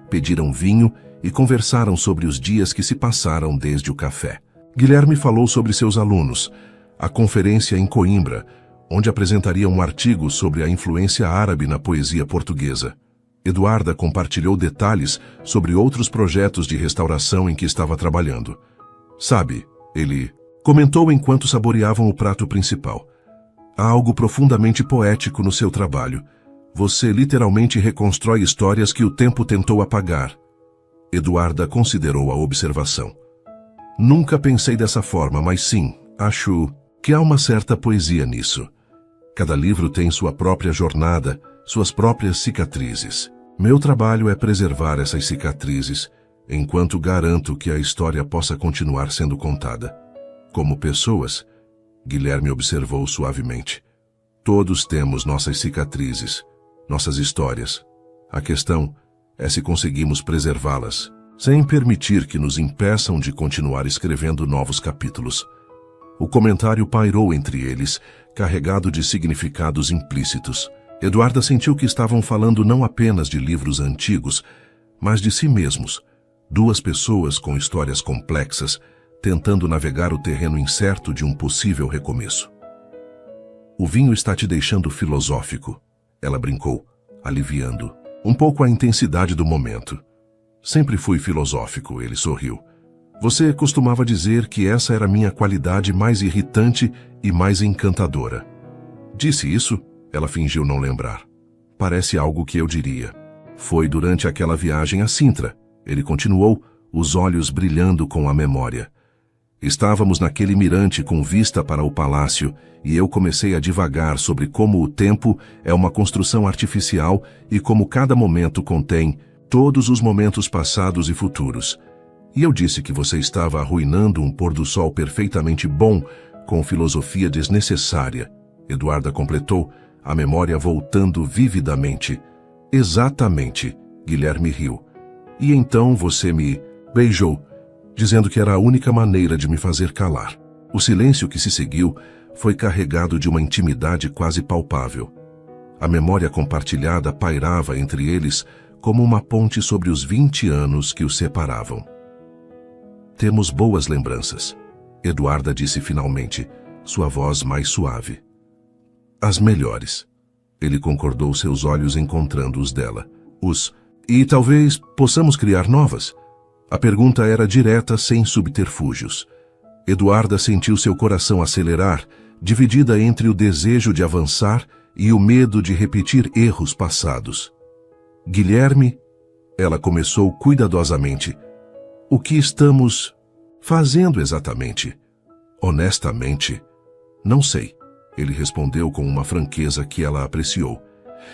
Pediram vinho e conversaram sobre os dias que se passaram desde o café. Guilherme falou sobre seus alunos, a conferência em Coimbra, onde apresentaria um artigo sobre a influência árabe na poesia portuguesa. Eduarda compartilhou detalhes sobre outros projetos de restauração em que estava trabalhando. Sabe, ele comentou enquanto saboreavam o prato principal. Há algo profundamente poético no seu trabalho. Você literalmente reconstrói histórias que o tempo tentou apagar. Eduarda considerou a observação. Nunca pensei dessa forma, mas sim, acho que há uma certa poesia nisso. Cada livro tem sua própria jornada, suas próprias cicatrizes. Meu trabalho é preservar essas cicatrizes, enquanto garanto que a história possa continuar sendo contada. Como pessoas, Guilherme observou suavemente. Todos temos nossas cicatrizes, nossas histórias. A questão é se conseguimos preservá-las, sem permitir que nos impeçam de continuar escrevendo novos capítulos. O comentário pairou entre eles, carregado de significados implícitos. Eduarda sentiu que estavam falando não apenas de livros antigos, mas de si mesmos. Duas pessoas com histórias complexas, tentando navegar o terreno incerto de um possível recomeço. O vinho está te deixando filosófico, ela brincou, aliviando um pouco a intensidade do momento. Sempre fui filosófico, ele sorriu. Você costumava dizer que essa era minha qualidade mais irritante e mais encantadora. Disse isso? Ela fingiu não lembrar. Parece algo que eu diria. Foi durante aquela viagem a Sintra. Ele continuou, os olhos brilhando com a memória. Estávamos naquele mirante com vista para o palácio e eu comecei a divagar sobre como o tempo é uma construção artificial e como cada momento contém todos os momentos passados e futuros. E eu disse que você estava arruinando um pôr-do-sol perfeitamente bom com filosofia desnecessária. Eduarda completou, a memória voltando vividamente. Exatamente, Guilherme riu. E então você me beijou, dizendo que era a única maneira de me fazer calar. O silêncio que se seguiu foi carregado de uma intimidade quase palpável. A memória compartilhada pairava entre eles como uma ponte sobre os 20 anos que os separavam. Temos boas lembranças, Eduarda disse finalmente, sua voz mais suave. As melhores. Ele concordou, seus olhos encontrando os dela. E talvez possamos criar novas? A pergunta era direta, sem subterfúgios. Eduarda sentiu seu coração acelerar, dividida entre o desejo de avançar e o medo de repetir erros passados. Guilherme, ela começou cuidadosamente. O que estamos fazendo exatamente? Honestamente, não sei. Ele respondeu com uma franqueza que ela apreciou.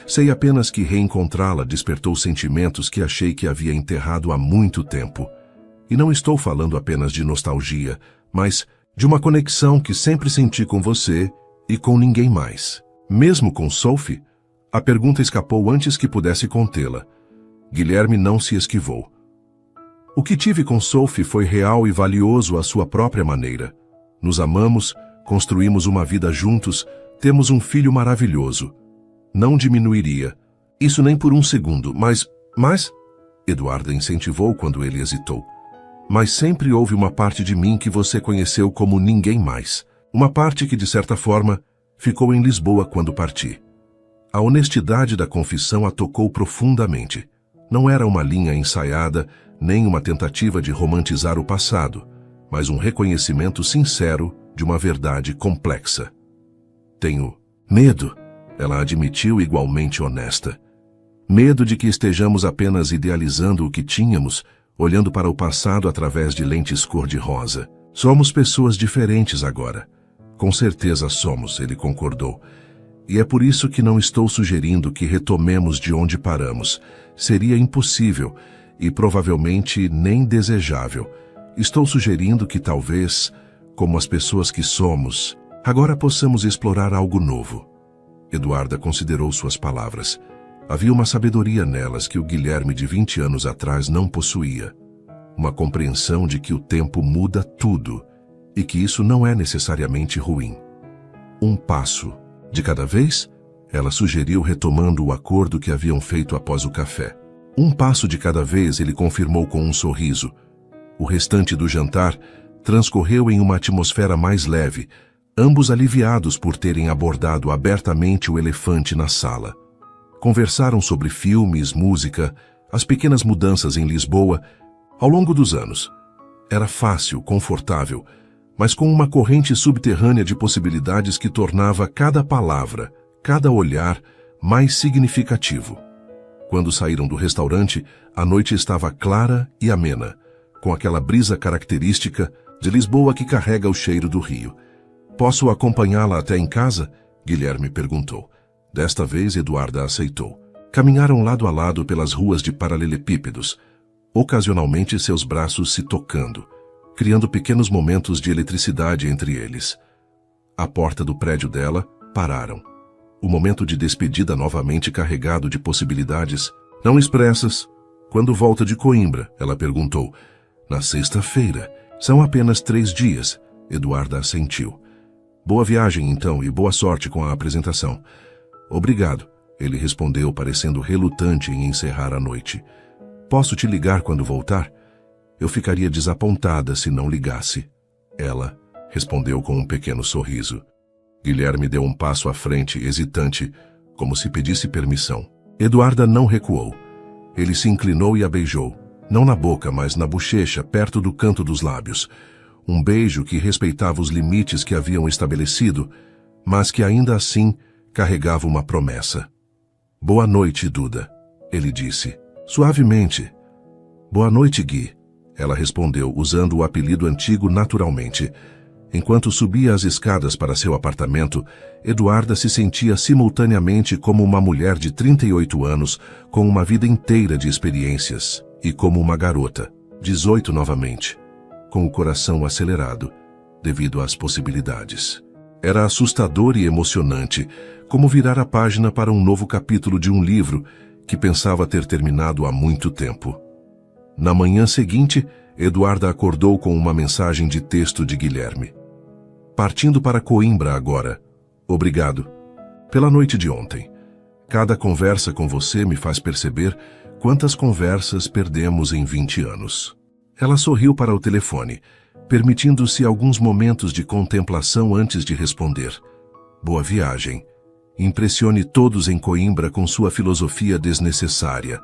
Sei apenas que reencontrá-la despertou sentimentos que achei que havia enterrado há muito tempo. E não estou falando apenas de nostalgia, mas de uma conexão que sempre senti com você e com ninguém mais. Mesmo com Sophie? A pergunta escapou antes que pudesse contê-la. Guilherme não se esquivou. O que tive com Sophie foi real e valioso à sua própria maneira. Nos amamos, construímos uma vida juntos, temos um filho maravilhoso. Não diminuiria. Isso nem por um segundo, mas... Eduarda incentivou quando ele hesitou. Mas sempre houve uma parte de mim que você conheceu como ninguém mais. Uma parte que, de certa forma, ficou em Lisboa quando parti. A honestidade da confissão a tocou profundamente. Não era uma linha ensaiada, nem uma tentativa de romantizar o passado, mas um reconhecimento sincero de uma verdade complexa. Tenho medo, ela admitiu igualmente honesta. Medo de que estejamos apenas idealizando o que tínhamos, olhando para o passado através de lentes cor-de-rosa. Somos pessoas diferentes agora. Com certeza somos, ele concordou. E é por isso que não estou sugerindo que retomemos de onde paramos. Seria impossível e provavelmente nem desejável. Estou sugerindo que talvez, como as pessoas que somos, agora possamos explorar algo novo. Eduarda considerou suas palavras. Havia uma sabedoria nelas que o Guilherme de 20 anos atrás não possuía. Uma compreensão de que o tempo muda tudo e que isso não é necessariamente ruim. Um passo de cada vez, ela sugeriu, retomando o acordo que haviam feito após o café. Um passo de cada vez, ele confirmou com um sorriso. O restante do jantar transcorreu em uma atmosfera mais leve, ambos aliviados por terem abordado abertamente o elefante na sala. Conversaram sobre filmes, música, as pequenas mudanças em Lisboa ao longo dos anos. Era fácil, confortável, mas com uma corrente subterrânea de possibilidades que tornava cada palavra, cada olhar, mais significativo. Quando saíram do restaurante, a noite estava clara e amena, com aquela brisa característica de Lisboa que carrega o cheiro do rio. Posso acompanhá-la até em casa? Guilherme perguntou. Desta vez, Eduarda aceitou. Caminharam lado a lado pelas ruas de paralelepípedos, ocasionalmente seus braços se tocando, criando pequenos momentos de eletricidade entre eles. À porta do prédio dela, pararam. O momento de despedida novamente carregado de possibilidades. Não expressas. Quando volta de Coimbra? Ela perguntou. Na sexta-feira. São apenas 3 dias. Eduarda assentiu. Boa viagem, então, e boa sorte com a apresentação. Obrigado, ele respondeu, parecendo relutante em encerrar a noite. Posso te ligar quando voltar? Eu ficaria desapontada se não ligasse. Ela respondeu com um pequeno sorriso. Guilherme deu um passo à frente, hesitante, como se pedisse permissão. Eduarda não recuou. Ele se inclinou e a beijou, não na boca, mas na bochecha, perto do canto dos lábios. Um beijo que respeitava os limites que haviam estabelecido, mas que ainda assim carregava uma promessa. Boa noite, Duda, ele disse, suavemente. Boa noite, Gui, ela respondeu, usando o apelido antigo naturalmente. Enquanto subia as escadas para seu apartamento, Eduarda se sentia simultaneamente como uma mulher de 38 anos, com uma vida inteira de experiências, e como uma garota, 18 novamente, com o coração acelerado, devido às possibilidades. Era assustador e emocionante, como virar a página para um novo capítulo de um livro que pensava ter terminado há muito tempo. Na manhã seguinte, Eduarda acordou com uma mensagem de texto de Guilherme. Partindo para Coimbra agora. Obrigado. Pela noite de ontem. Cada conversa com você me faz perceber quantas conversas perdemos em 20 anos. Ela sorriu para o telefone, permitindo-se alguns momentos de contemplação antes de responder. Boa viagem. Impressione todos em Coimbra com sua filosofia desnecessária.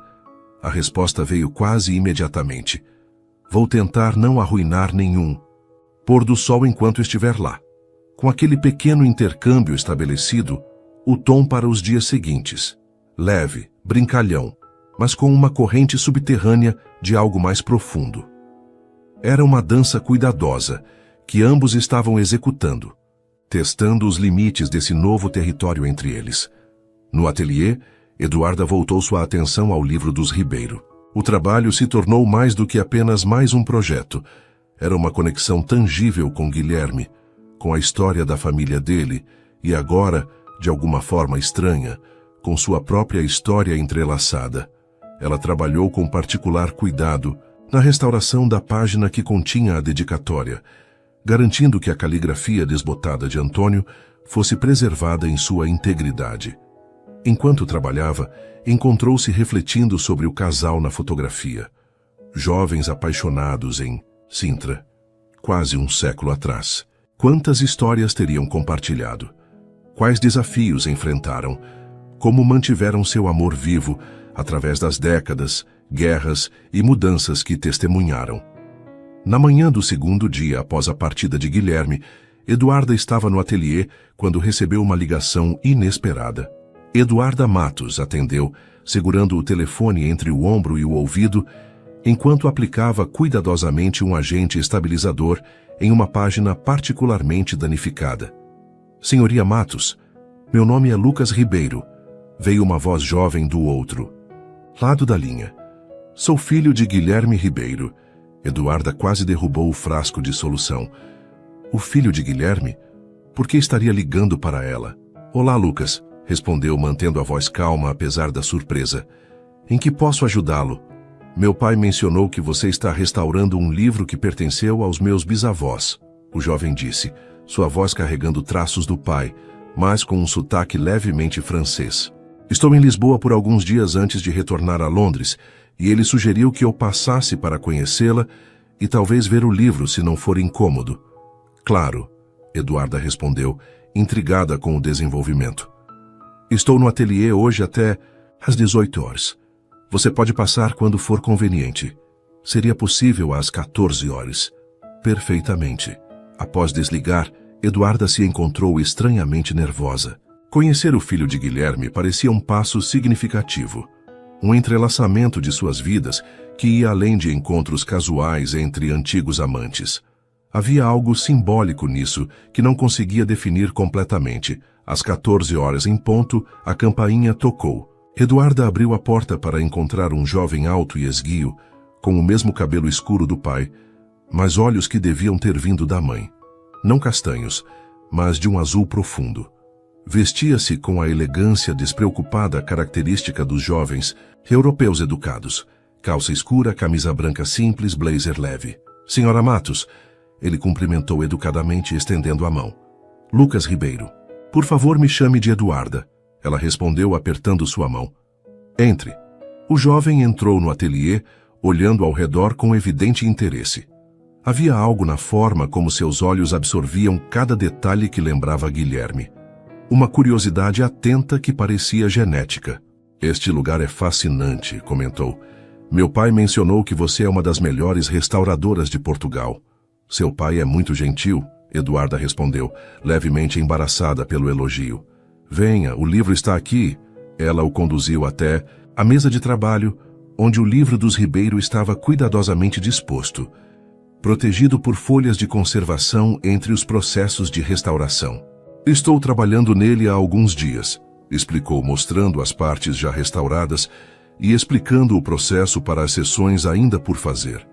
A resposta veio quase imediatamente. Vou tentar não arruinar nenhum. Pôr do sol enquanto estiver lá. Com aquele pequeno intercâmbio estabelecido, o tom para os dias seguintes. Leve, brincalhão, mas com uma corrente subterrânea de algo mais profundo. Era uma dança cuidadosa, que ambos estavam executando, testando os limites desse novo território entre eles. No ateliê, Eduarda voltou sua atenção ao livro dos Ribeiro. O trabalho se tornou mais do que apenas mais um projeto. Era uma conexão tangível com Guilherme, com a história da família dele e agora, de alguma forma estranha, com sua própria história entrelaçada. Ela trabalhou com particular cuidado na restauração da página que continha a dedicatória, garantindo que a caligrafia desbotada de Antônio fosse preservada em sua integridade. Enquanto trabalhava, encontrou-se refletindo sobre o casal na fotografia. Jovens apaixonados em Sintra, quase um século atrás. Quantas histórias teriam compartilhado? Quais desafios enfrentaram? Como mantiveram seu amor vivo através das décadas, guerras e mudanças que testemunharam? Na manhã do segundo dia após a partida de Guilherme, Eduarda estava no ateliê quando recebeu uma ligação inesperada. Eduarda Matos atendeu, segurando o telefone entre o ombro e o ouvido, enquanto aplicava cuidadosamente um agente estabilizador em uma página particularmente danificada. Senhoria Matos, meu nome é Lucas Ribeiro, veio uma voz jovem do outro lado da linha. Sou filho de Guilherme Ribeiro. Eduarda quase derrubou o frasco de solução. O filho de Guilherme? Por que estaria ligando para ela? Olá, Lucas, respondeu mantendo a voz calma apesar da surpresa. Em que posso ajudá-lo? Meu pai mencionou que você está restaurando um livro que pertenceu aos meus bisavós, o jovem disse, sua voz carregando traços do pai, mas com um sotaque levemente francês. Estou em Lisboa por alguns dias antes de retornar a Londres, e ele sugeriu que eu passasse para conhecê-la e talvez ver o livro se não for incômodo. Claro, Eduarda respondeu, intrigada com o desenvolvimento. Estou no ateliê hoje até às 18 horas. Você pode passar quando for conveniente. Seria possível às 14 horas. Perfeitamente. Após desligar, Eduarda se encontrou estranhamente nervosa. Conhecer o filho de Guilherme parecia um passo significativo. Um entrelaçamento de suas vidas que ia além de encontros casuais entre antigos amantes. Havia algo simbólico nisso que não conseguia definir completamente. Às 14 horas em ponto, a campainha tocou. Eduarda abriu a porta para encontrar um jovem alto e esguio, com o mesmo cabelo escuro do pai, mas olhos que deviam ter vindo da mãe. Não castanhos, mas de um azul profundo. Vestia-se com a elegância despreocupada característica dos jovens europeus educados. Calça escura, camisa branca simples, blazer leve. Senhora Matos, Ele cumprimentou educadamente, estendendo a mão. Lucas Ribeiro. Por favor, me chame de Eduarda. Ela respondeu, apertando sua mão. Entre. O jovem entrou no ateliê, olhando ao redor com evidente interesse. Havia algo na forma como seus olhos absorviam cada detalhe que lembrava Guilherme. Uma curiosidade atenta que parecia genética. Este lugar é fascinante, comentou. Meu pai mencionou que você é uma das melhores restauradoras de Portugal. Seu pai é muito gentil, Eduarda respondeu, levemente embaraçada pelo elogio. Venha, o livro está aqui. Ela o conduziu até a mesa de trabalho, onde o livro dos Ribeiro estava cuidadosamente disposto, protegido por folhas de conservação entre os processos de restauração. Estou trabalhando nele há alguns dias, explicou, mostrando as partes já restauradas e explicando o processo para as sessões ainda por fazer.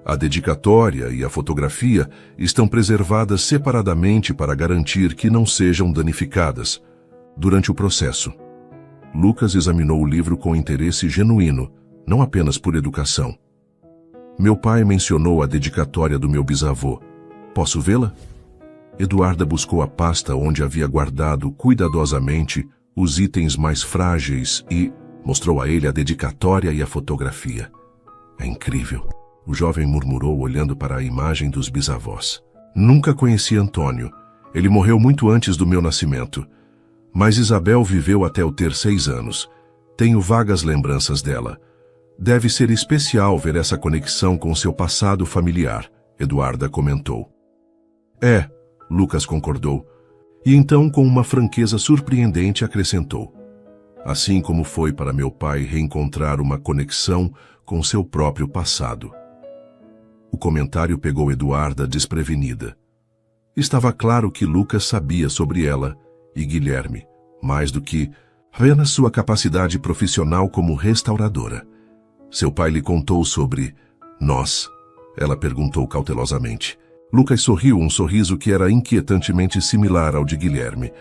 A dedicatória e a fotografia estão preservadas separadamente para garantir que não sejam danificadas durante o processo. Lucas examinou o livro com interesse genuíno, não apenas por educação. Meu pai mencionou a dedicatória do meu bisavô. Posso vê-la? Eduarda buscou a pasta onde havia guardado cuidadosamente os itens mais frágeis e mostrou a ele a dedicatória e a fotografia. É incrível, o jovem murmurou olhando para a imagem dos bisavós. Nunca conheci Antônio. Ele morreu muito antes do meu nascimento. Mas Isabel viveu até eu ter 6 anos. Tenho vagas lembranças dela. Deve ser especial ver essa conexão com seu passado familiar, Eduarda comentou. É, Lucas concordou. E então, com uma franqueza surpreendente, acrescentou. Assim como foi para meu pai reencontrar uma conexão com seu próprio passado. O comentário pegou Eduarda desprevenida. Estava claro que Lucas sabia sobre ela e Guilherme, mais do que apenas sua capacidade profissional como restauradora. Seu pai lhe contou sobre nós? Ela perguntou cautelosamente. Lucas sorriu, um sorriso que era inquietantemente similar ao de Guilherme.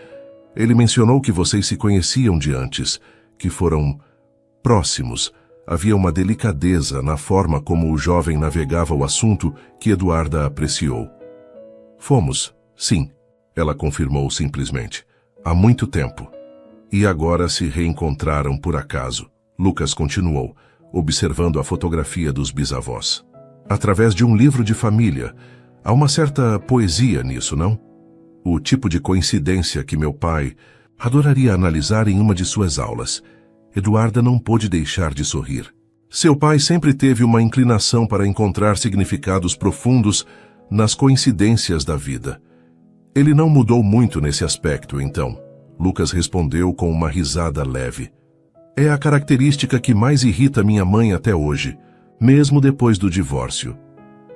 Ele mencionou que vocês se conheciam de antes, que foram próximos. Havia uma delicadeza na forma como o jovem navegava o assunto que Eduarda apreciou. Fomos, sim, ela confirmou simplesmente. Há muito tempo. E agora se reencontraram por acaso. Lucas continuou, observando a fotografia dos bisavós. Através de um livro de família. Há uma certa poesia nisso, não? O tipo de coincidência que meu pai adoraria analisar em uma de suas aulas. Eduarda não pôde deixar de sorrir. Seu pai sempre teve uma inclinação para encontrar significados profundos nas coincidências da vida. Ele não mudou muito nesse aspecto, então. Lucas respondeu com uma risada leve. É a característica que mais irrita minha mãe até hoje, mesmo depois do divórcio.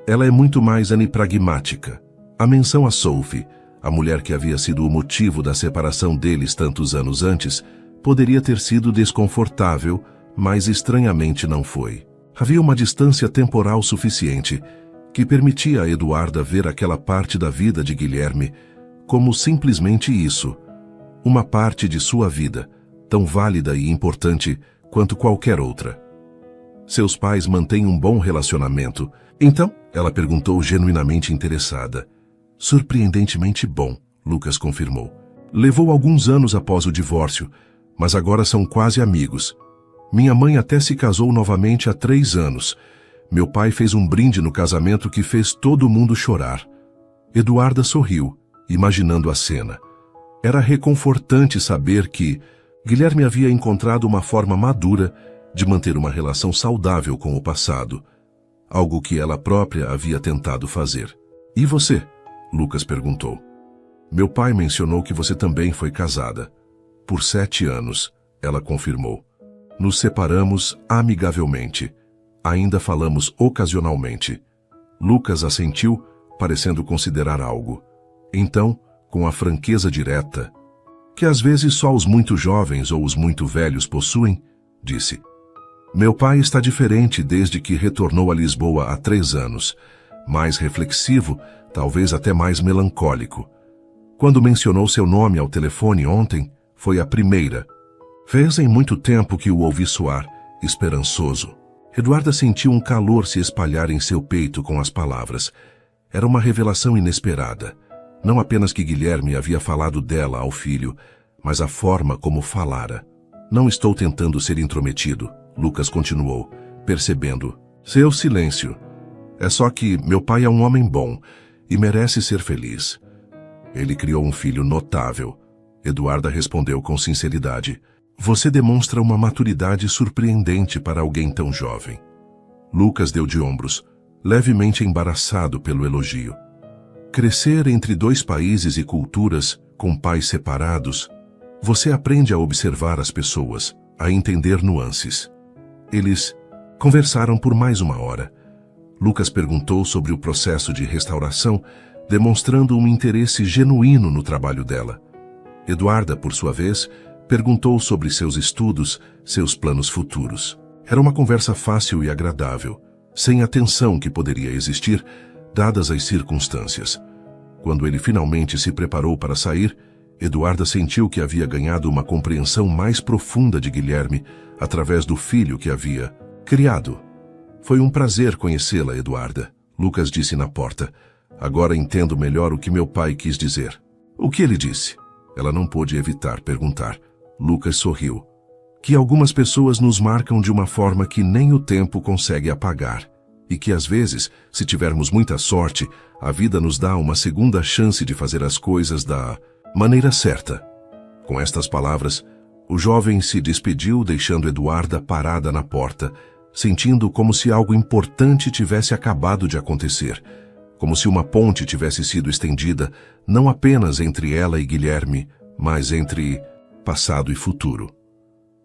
Ela é muito mais anipragmática. A menção a Sophie, a mulher que havia sido o motivo da separação deles tantos anos antes, poderia ter sido desconfortável, mas estranhamente não foi. Havia uma distância temporal suficiente que permitia a Eduarda ver aquela parte da vida de Guilherme como simplesmente isso, uma parte de sua vida, tão válida e importante quanto qualquer outra. Seus pais mantêm um bom relacionamento. Então, ela perguntou genuinamente interessada. Surpreendentemente bom, Lucas confirmou. Levou alguns anos após o divórcio, mas agora são quase amigos. Minha mãe até se casou novamente há 3 anos. Meu pai fez um brinde no casamento que fez todo mundo chorar. Eduarda sorriu, imaginando a cena. Era reconfortante saber que Guilherme havia encontrado uma forma madura de manter uma relação saudável com o passado, algo que ela própria havia tentado fazer. E você? Lucas perguntou. Meu pai mencionou que você também foi casada. Por 7 anos, ela confirmou. Nos separamos amigavelmente. Ainda falamos ocasionalmente. Lucas assentiu, parecendo considerar algo. Então, com a franqueza direta, que às vezes só os muito jovens ou os muito velhos possuem, disse. Meu pai está diferente desde que retornou a Lisboa há 3 anos. Mais reflexivo, talvez até mais melancólico. Quando mencionou seu nome ao telefone ontem, foi a primeira. Fez em muito tempo que o ouvi soar, esperançoso. Eduarda sentiu um calor se espalhar em seu peito com as palavras. Era uma revelação inesperada. Não apenas que Guilherme havia falado dela ao filho, mas a forma como falara. Não estou tentando ser intrometido, Lucas continuou, percebendo. Seu silêncio. É só que meu pai é um homem bom e merece ser feliz. Ele criou um filho notável. Eduarda respondeu com sinceridade. Você demonstra uma maturidade surpreendente para alguém tão jovem. Lucas deu de ombros, levemente embaraçado pelo elogio. Crescer entre dois países e culturas, com pais separados, você aprende a observar as pessoas, a entender nuances. Eles conversaram por mais uma hora. Lucas perguntou sobre o processo de restauração, demonstrando um interesse genuíno no trabalho dela. Eduarda, por sua vez, perguntou sobre seus estudos, seus planos futuros. Era uma conversa fácil e agradável, sem a tensão que poderia existir, dadas as circunstâncias. Quando ele finalmente se preparou para sair, Eduarda sentiu que havia ganhado uma compreensão mais profunda de Guilherme através do filho que havia criado. Foi um prazer conhecê-la, Eduarda, Lucas disse na porta. Agora entendo melhor o que meu pai quis dizer. O que ele disse? Ela não pôde evitar perguntar. Lucas sorriu. Que algumas pessoas nos marcam de uma forma que nem o tempo consegue apagar. E que às vezes, se tivermos muita sorte, a vida nos dá uma segunda chance de fazer as coisas da maneira certa. Com estas palavras, o jovem se despediu, deixando Eduarda parada na porta, sentindo como se algo importante tivesse acabado de acontecer, como se uma ponte tivesse sido estendida, não apenas entre ela e Guilherme, mas entre passado e futuro.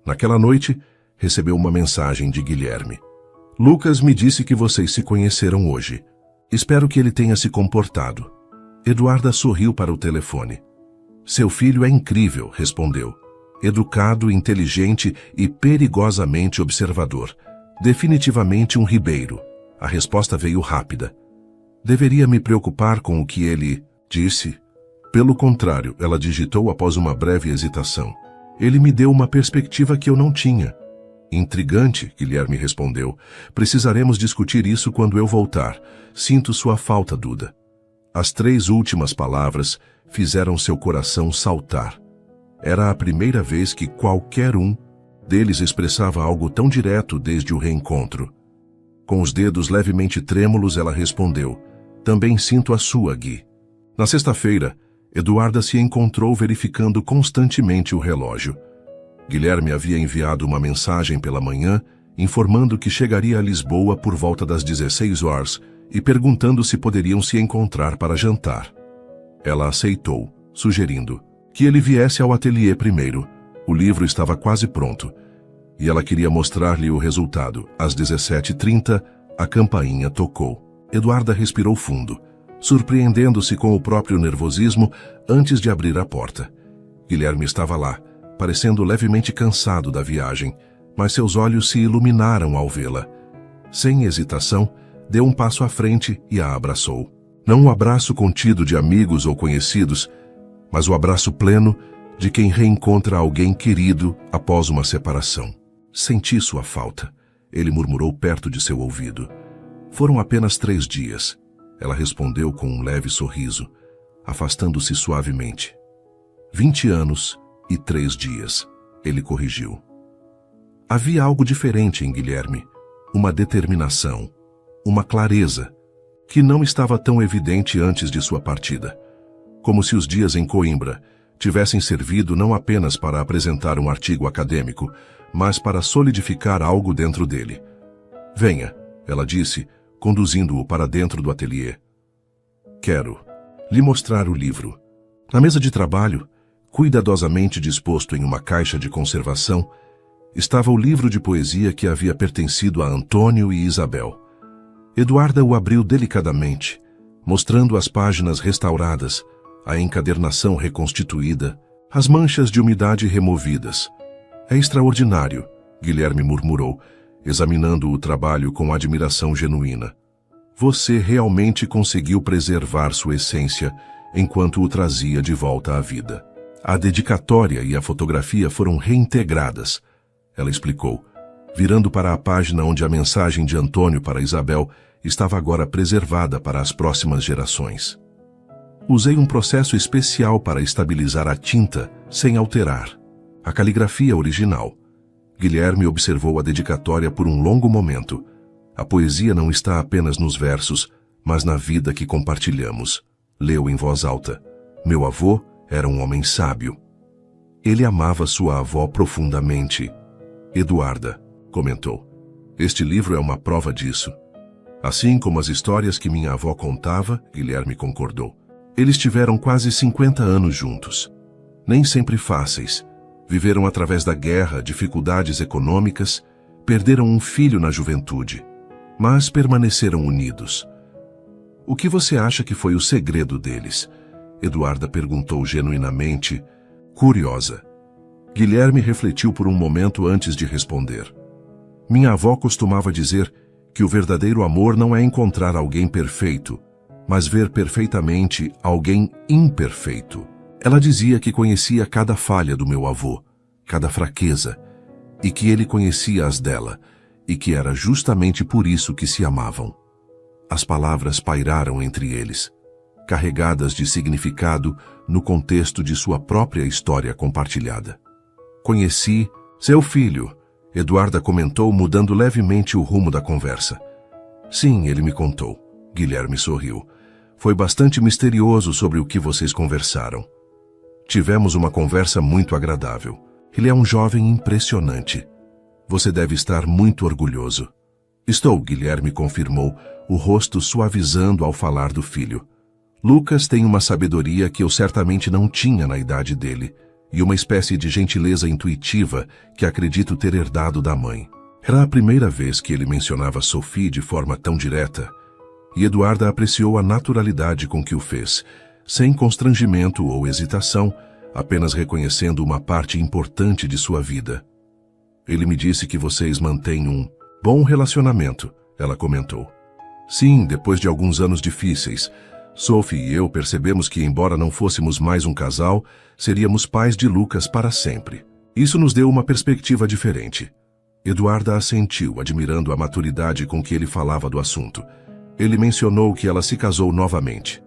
Naquela noite, recebeu uma mensagem de Guilherme. Lucas me disse que vocês se conheceram hoje. Espero que ele tenha se comportado. Eduarda sorriu para o telefone. Seu filho é incrível, respondeu. Educado, inteligente e perigosamente observador. Definitivamente um ribeiro. A resposta veio rápida. Deveria me preocupar com o que ele disse? Pelo contrário, ela digitou após uma breve hesitação. Ele me deu uma perspectiva que eu não tinha. Intrigante, Guilherme respondeu. Precisaremos discutir isso quando eu voltar. Sinto sua falta, Duda. As 3 últimas palavras fizeram seu coração saltar. Era a primeira vez que qualquer um deles expressava algo tão direto desde o reencontro. Com os dedos levemente trêmulos, ela respondeu. Também sinto a sua, Gui. Na sexta-feira, Eduarda se encontrou verificando constantemente o relógio. Guilherme havia enviado uma mensagem pela manhã, informando que chegaria a Lisboa por volta das 16 horas e perguntando se poderiam se encontrar para jantar. Ela aceitou, sugerindo que ele viesse ao ateliê primeiro. O livro estava quase pronto, e ela queria mostrar-lhe o resultado. Às 17h30, a campainha tocou. Eduarda respirou fundo, surpreendendo-se com o próprio nervosismo antes de abrir a porta. Guilherme estava lá, parecendo levemente cansado da viagem, mas seus olhos se iluminaram ao vê-la. Sem hesitação, deu um passo à frente e a abraçou. Não um abraço contido de amigos ou conhecidos, mas o abraço pleno de quem reencontra alguém querido após uma separação. Senti sua falta, ele murmurou perto de seu ouvido. Foram apenas 3 dias. Ela respondeu com um leve sorriso, afastando-se suavemente. 20 anos e 3 dias, ele corrigiu. Havia algo diferente em Guilherme, uma determinação, uma clareza, que não estava tão evidente antes de sua partida. Como se os dias em Coimbra tivessem servido não apenas para apresentar um artigo acadêmico, mas para solidificar algo dentro dele. Venha, ela disse, conduzindo-o para dentro do ateliê. Quero lhe mostrar o livro. Na mesa de trabalho, cuidadosamente disposto em uma caixa de conservação, estava o livro de poesia que havia pertencido a Antônio e Isabel. Eduarda o abriu delicadamente, mostrando as páginas restauradas, a encadernação reconstituída, as manchas de umidade removidas. É extraordinário, Guilherme murmurou, examinando o trabalho com admiração genuína. Você realmente conseguiu preservar sua essência enquanto o trazia de volta à vida. A dedicatória e a fotografia foram reintegradas, ela explicou, virando para a página onde a mensagem de Antônio para Isabel estava agora preservada para as próximas gerações. Usei um processo especial para estabilizar a tinta sem alterar a caligrafia original. Guilherme observou a dedicatória por um longo momento. A poesia não está apenas nos versos, mas na vida que compartilhamos. Leu em voz alta. Meu avô era um homem sábio. Ele amava sua avó profundamente. Eduarda, comentou. Este livro é uma prova disso. Assim como as histórias que minha avó contava, Guilherme concordou. Eles tiveram quase 50 anos juntos. Nem sempre fáceis. Viveram através da guerra, dificuldades econômicas, perderam um filho na juventude, mas permaneceram unidos. O que você acha que foi o segredo deles? Eduarda perguntou genuinamente, curiosa. Guilherme refletiu por um momento antes de responder. Minha avó costumava dizer que o verdadeiro amor não é encontrar alguém perfeito, mas ver perfeitamente alguém imperfeito. Ela dizia que conhecia cada falha do meu avô, cada fraqueza, e que ele conhecia as dela, e que era justamente por isso que se amavam. As palavras pairaram entre eles, carregadas de significado no contexto de sua própria história compartilhada. Conheci seu filho, Eduarda comentou, mudando levemente o rumo da conversa. Sim, ele me contou. Guilherme sorriu. Foi bastante misterioso sobre o que vocês conversaram. Tivemos uma conversa muito agradável. Ele é um jovem impressionante. Você deve estar muito orgulhoso. Estou, Guilherme confirmou, o rosto suavizando ao falar do filho. Lucas tem uma sabedoria que eu certamente não tinha na idade dele, e uma espécie de gentileza intuitiva que acredito ter herdado da mãe. Era a primeira vez que ele mencionava Sophie de forma tão direta, e Eduarda apreciou a naturalidade com que o fez, sem constrangimento ou hesitação, apenas reconhecendo uma parte importante de sua vida. Ele me disse que vocês mantêm um bom relacionamento, ela comentou. Sim, depois de alguns anos difíceis, Sophie e eu percebemos que, embora não fôssemos mais um casal, seríamos pais de Lucas para sempre. Isso nos deu uma perspectiva diferente. Eduarda assentiu, admirando a maturidade com que ele falava do assunto. Ele mencionou que ela se casou novamente.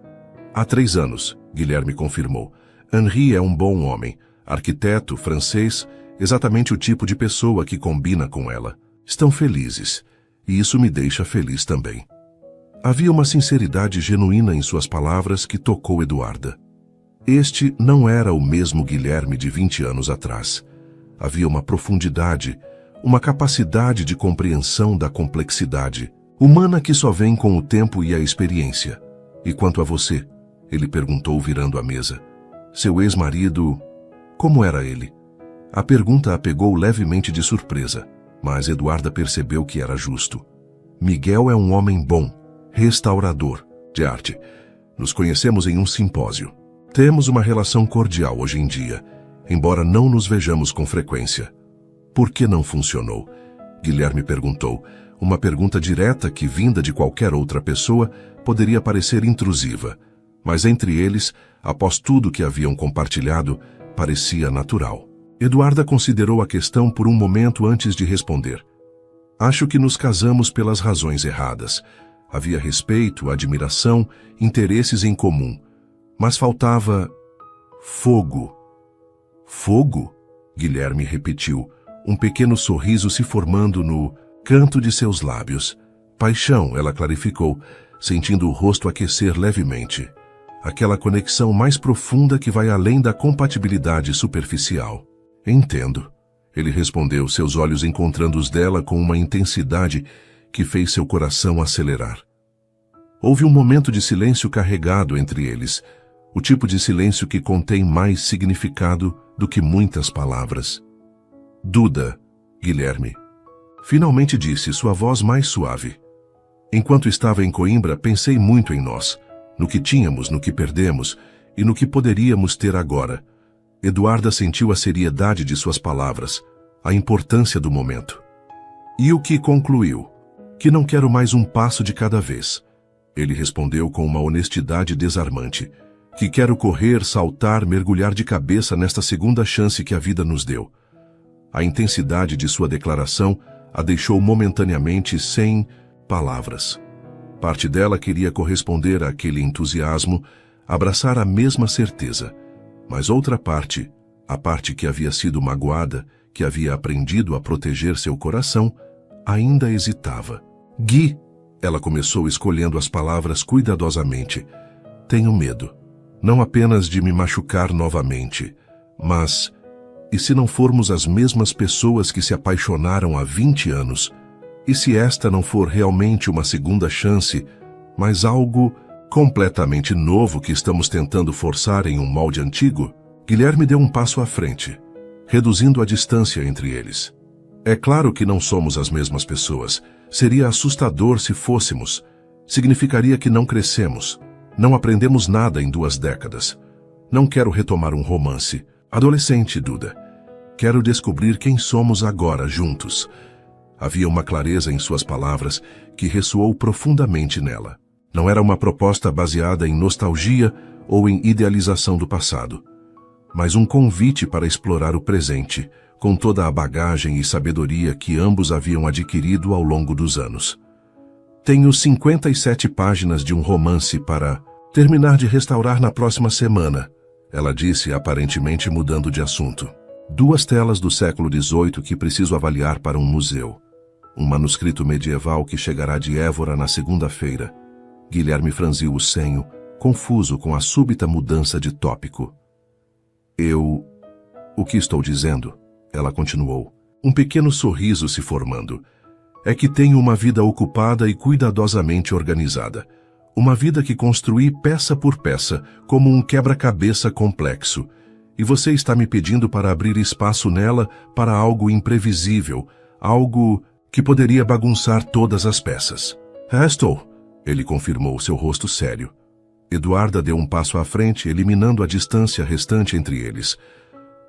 Há 3 anos, Guilherme confirmou. Henri é um bom homem, arquiteto, francês, exatamente o tipo de pessoa que combina com ela. Estão felizes, e isso me deixa feliz também. Havia uma sinceridade genuína em suas palavras que tocou Eduarda. Este não era o mesmo Guilherme de 20 anos atrás. Havia uma profundidade, uma capacidade de compreensão da complexidade, humana que só vem com o tempo e a experiência. E quanto a você? Ele perguntou virando a mesa. Seu ex-marido, como era ele? A pergunta a pegou levemente de surpresa, mas Eduarda percebeu que era justo. Miguel é um homem bom, restaurador de arte. Nos conhecemos em um simpósio. Temos uma relação cordial hoje em dia, embora não nos vejamos com frequência. Por que não funcionou? Guilherme perguntou, uma pergunta direta que, vinda de qualquer outra pessoa, poderia parecer intrusiva, mas entre eles, após tudo que haviam compartilhado, parecia natural. Eduarda considerou a questão por um momento antes de responder. Acho que nos casamos pelas razões erradas. Havia respeito, admiração, interesses em comum. Mas faltava fogo. Fogo? Guilherme repetiu, um pequeno sorriso se formando no canto de seus lábios. Paixão, ela clarificou, sentindo o rosto aquecer levemente. Aquela conexão mais profunda que vai além da compatibilidade superficial. Entendo. Ele respondeu, seus olhos encontrando os dela com uma intensidade que fez seu coração acelerar. Houve um momento de silêncio carregado entre eles, o tipo de silêncio que contém mais significado do que muitas palavras. Duda, Guilherme. Finalmente disse, sua voz mais suave. Enquanto estava em Coimbra, pensei muito em nós, no que tínhamos, no que perdemos e no que poderíamos ter agora. Eduarda sentiu a seriedade de suas palavras, a importância do momento. E o que concluiu? Que não quero mais um passo de cada vez. Ele respondeu com uma honestidade desarmante. Que quero correr, saltar, mergulhar de cabeça nesta segunda chance que a vida nos deu. A intensidade de sua declaração a deixou momentaneamente sem palavras. Parte dela queria corresponder àquele entusiasmo, abraçar a mesma certeza. Mas outra parte, a parte que havia sido magoada, que havia aprendido a proteger seu coração, ainda hesitava. Gui, ela começou escolhendo as palavras cuidadosamente. Tenho medo, não apenas de me machucar novamente, mas... E se não formos as mesmas pessoas que se apaixonaram há 20 anos? E se esta não for realmente uma segunda chance, mas algo completamente novo que estamos tentando forçar em um molde antigo? Guilherme deu um passo à frente, reduzindo a distância entre eles. É claro que não somos as mesmas pessoas. Seria assustador se fôssemos. Significaria que não crescemos. Não aprendemos nada em 2 décadas. Não quero retomar um romance. Adolescente, Duda. Quero descobrir quem somos agora juntos. Havia uma clareza em suas palavras que ressoou profundamente nela. Não era uma proposta baseada em nostalgia ou em idealização do passado, mas um convite para explorar o presente, com toda a bagagem e sabedoria que ambos haviam adquirido ao longo dos anos. Tenho 57 páginas de um romance para terminar de restaurar na próxima semana, ela disse, aparentemente mudando de assunto. 2 telas do século XVIII que preciso avaliar para um museu. Um manuscrito medieval que chegará de Évora na segunda-feira. Guilherme franziu o senho, confuso com a súbita mudança de tópico. O que estou dizendo? Ela continuou, um pequeno sorriso se formando. É que tenho uma vida ocupada e cuidadosamente organizada. Uma vida que construí peça por peça, como um quebra-cabeça complexo. E você está me pedindo para abrir espaço nela para algo imprevisível, algo que poderia bagunçar todas as peças. Estou, ele confirmou, seu rosto sério. Eduarda deu um passo à frente, eliminando a distância restante entre eles.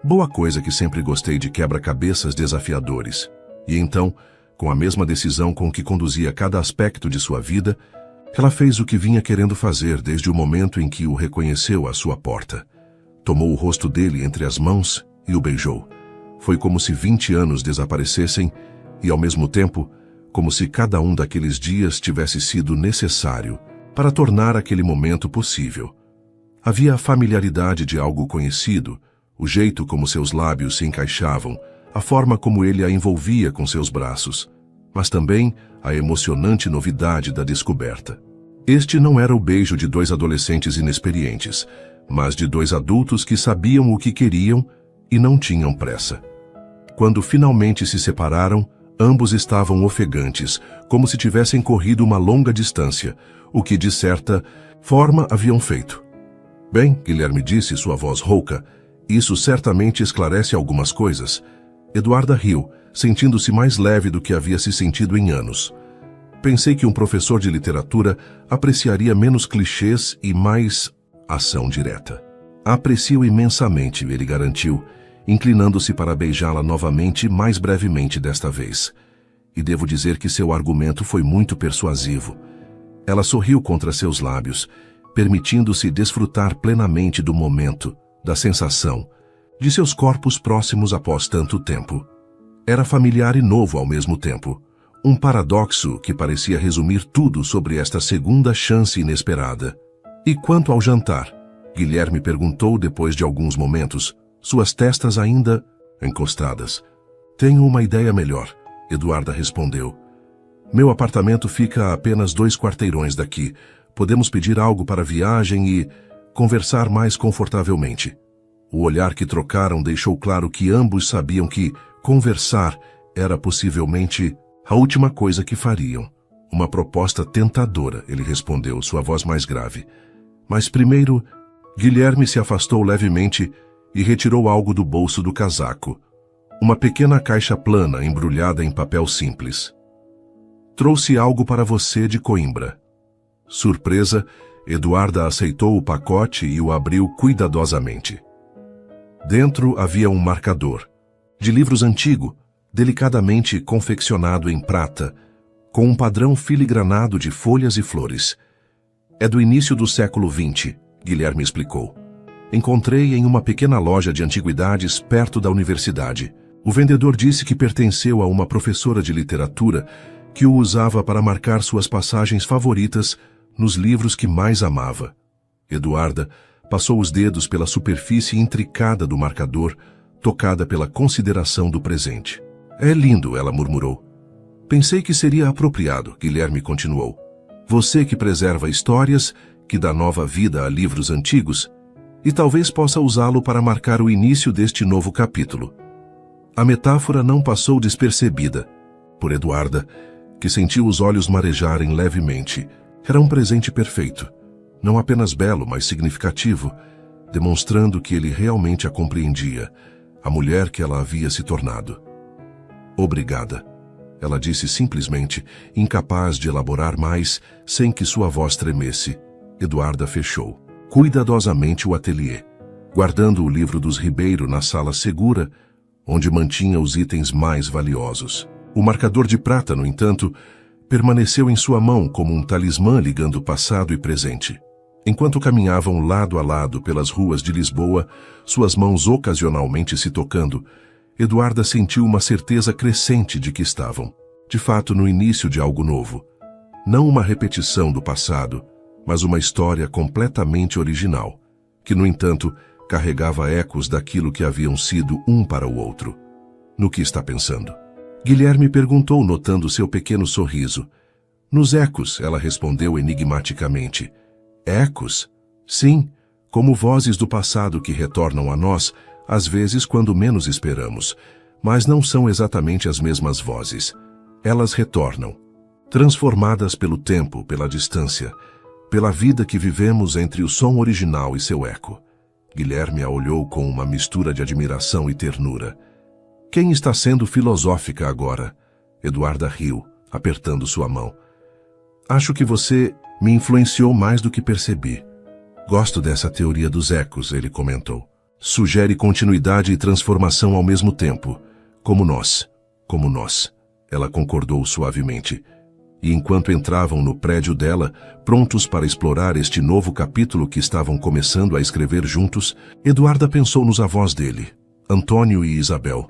Boa coisa que sempre gostei de quebra-cabeças desafiadores. E então, com a mesma decisão com que conduzia cada aspecto de sua vida, ela fez o que vinha querendo fazer desde o momento em que o reconheceu à sua porta. Tomou o rosto dele entre as mãos e o beijou. Foi como se 20 anos desaparecessem e, ao mesmo tempo, como se cada um daqueles dias tivesse sido necessário para tornar aquele momento possível. Havia a familiaridade de algo conhecido, o jeito como seus lábios se encaixavam, a forma como ele a envolvia com seus braços, mas também a emocionante novidade da descoberta. Este não era o beijo de 2 adolescentes inexperientes, mas de 2 adultos que sabiam o que queriam e não tinham pressa. Quando finalmente se separaram, ambos estavam ofegantes, como se tivessem corrido uma longa distância, o que de certa forma haviam feito. Bem, Guilherme disse, sua voz rouca, isso certamente esclarece algumas coisas. Eduarda riu, sentindo-se mais leve do que havia se sentido em anos. Pensei que um professor de literatura apreciaria menos clichês e mais ação direta. Aprecio imensamente, ele garantiu, inclinando-se para beijá-la novamente mais brevemente desta vez. E devo dizer que seu argumento foi muito persuasivo. Ela sorriu contra seus lábios, permitindo-se desfrutar plenamente do momento, da sensação, de seus corpos próximos após tanto tempo. Era familiar e novo ao mesmo tempo. Um paradoxo que parecia resumir tudo sobre esta segunda chance inesperada. E quanto ao jantar? Guilherme perguntou depois de alguns momentos, suas testas ainda encostadas. Tenho uma ideia melhor, Eduarda respondeu. Meu apartamento fica a apenas 2 quarteirões daqui. Podemos pedir algo para a viagem e conversar mais confortavelmente. O olhar que trocaram deixou claro que ambos sabiam que conversar era possivelmente a última coisa que fariam. Uma proposta tentadora, ele respondeu, sua voz mais grave. Mas primeiro, Guilherme se afastou levemente e retirou algo do bolso do casaco. Uma pequena caixa plana embrulhada em papel simples. Trouxe algo para você de Coimbra. Surpresa, Eduarda aceitou o pacote e o abriu cuidadosamente. Dentro havia um marcador, de livros antigo, delicadamente confeccionado em prata, com um padrão filigranado de folhas e flores. É do início do século XX, Guilherme explicou. Encontrei em uma pequena loja de antiguidades perto da universidade. O vendedor disse que pertenceu a uma professora de literatura que o usava para marcar suas passagens favoritas nos livros que mais amava. Eduarda passou os dedos pela superfície intricada do marcador, tocada pela consideração do presente. É lindo, ela murmurou. Pensei que seria apropriado, Guilherme continuou. Você que preserva histórias, que dá nova vida a livros antigos, e talvez possa usá-lo para marcar o início deste novo capítulo. A metáfora não passou despercebida por Eduarda, que sentiu os olhos marejarem levemente. Era um presente perfeito, não apenas belo, mas significativo, demonstrando que ele realmente a compreendia, a mulher que ela havia se tornado. Obrigada, ela disse simplesmente, incapaz de elaborar mais, sem que sua voz tremesse. Eduarda fechou cuidadosamente o ateliê, guardando o livro dos Ribeiro na sala segura, onde mantinha os itens mais valiosos. O marcador de prata, no entanto, permaneceu em sua mão como um talismã ligando passado e presente. Enquanto caminhavam lado a lado pelas ruas de Lisboa, suas mãos ocasionalmente se tocando, Eduarda sentiu uma certeza crescente de que estavam, de fato, no início de algo novo. Não uma repetição do passado, mas uma história completamente original, que, no entanto, carregava ecos daquilo que haviam sido um para o outro. No que está pensando? Guilherme perguntou, notando seu pequeno sorriso. Nos ecos, ela respondeu enigmaticamente. Ecos? Sim, como vozes do passado que retornam a nós, às vezes quando menos esperamos, mas não são exatamente as mesmas vozes. Elas retornam, transformadas pelo tempo, pela distância, pela vida que vivemos entre o som original e seu eco. Guilherme a olhou com uma mistura de admiração e ternura. Quem está sendo filosófica agora? Eduarda riu, apertando sua mão. Acho que você me influenciou mais do que percebi. Gosto dessa teoria dos ecos, ele comentou. Sugere continuidade e transformação ao mesmo tempo. Como nós. Ela concordou suavemente. E enquanto entravam no prédio dela, prontos para explorar este novo capítulo que estavam começando a escrever juntos, Eduarda pensou nos avós dele, Antônio e Isabel,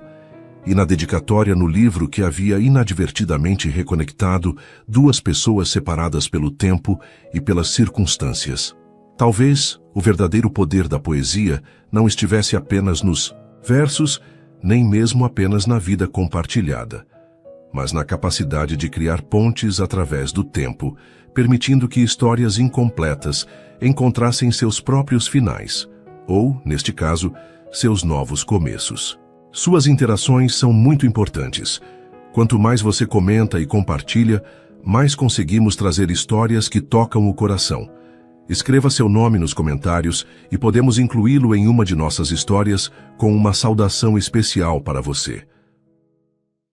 e na dedicatória no livro que havia inadvertidamente reconectado duas pessoas separadas pelo tempo e pelas circunstâncias. Talvez o verdadeiro poder da poesia não estivesse apenas nos versos, nem mesmo apenas na vida compartilhada, mas na capacidade de criar pontes através do tempo, permitindo que histórias incompletas encontrassem seus próprios finais, ou, neste caso, seus novos começos. Suas interações são muito importantes. Quanto mais você comenta e compartilha, mais conseguimos trazer histórias que tocam o coração. Escreva seu nome nos comentários e podemos incluí-lo em uma de nossas histórias com uma saudação especial para você.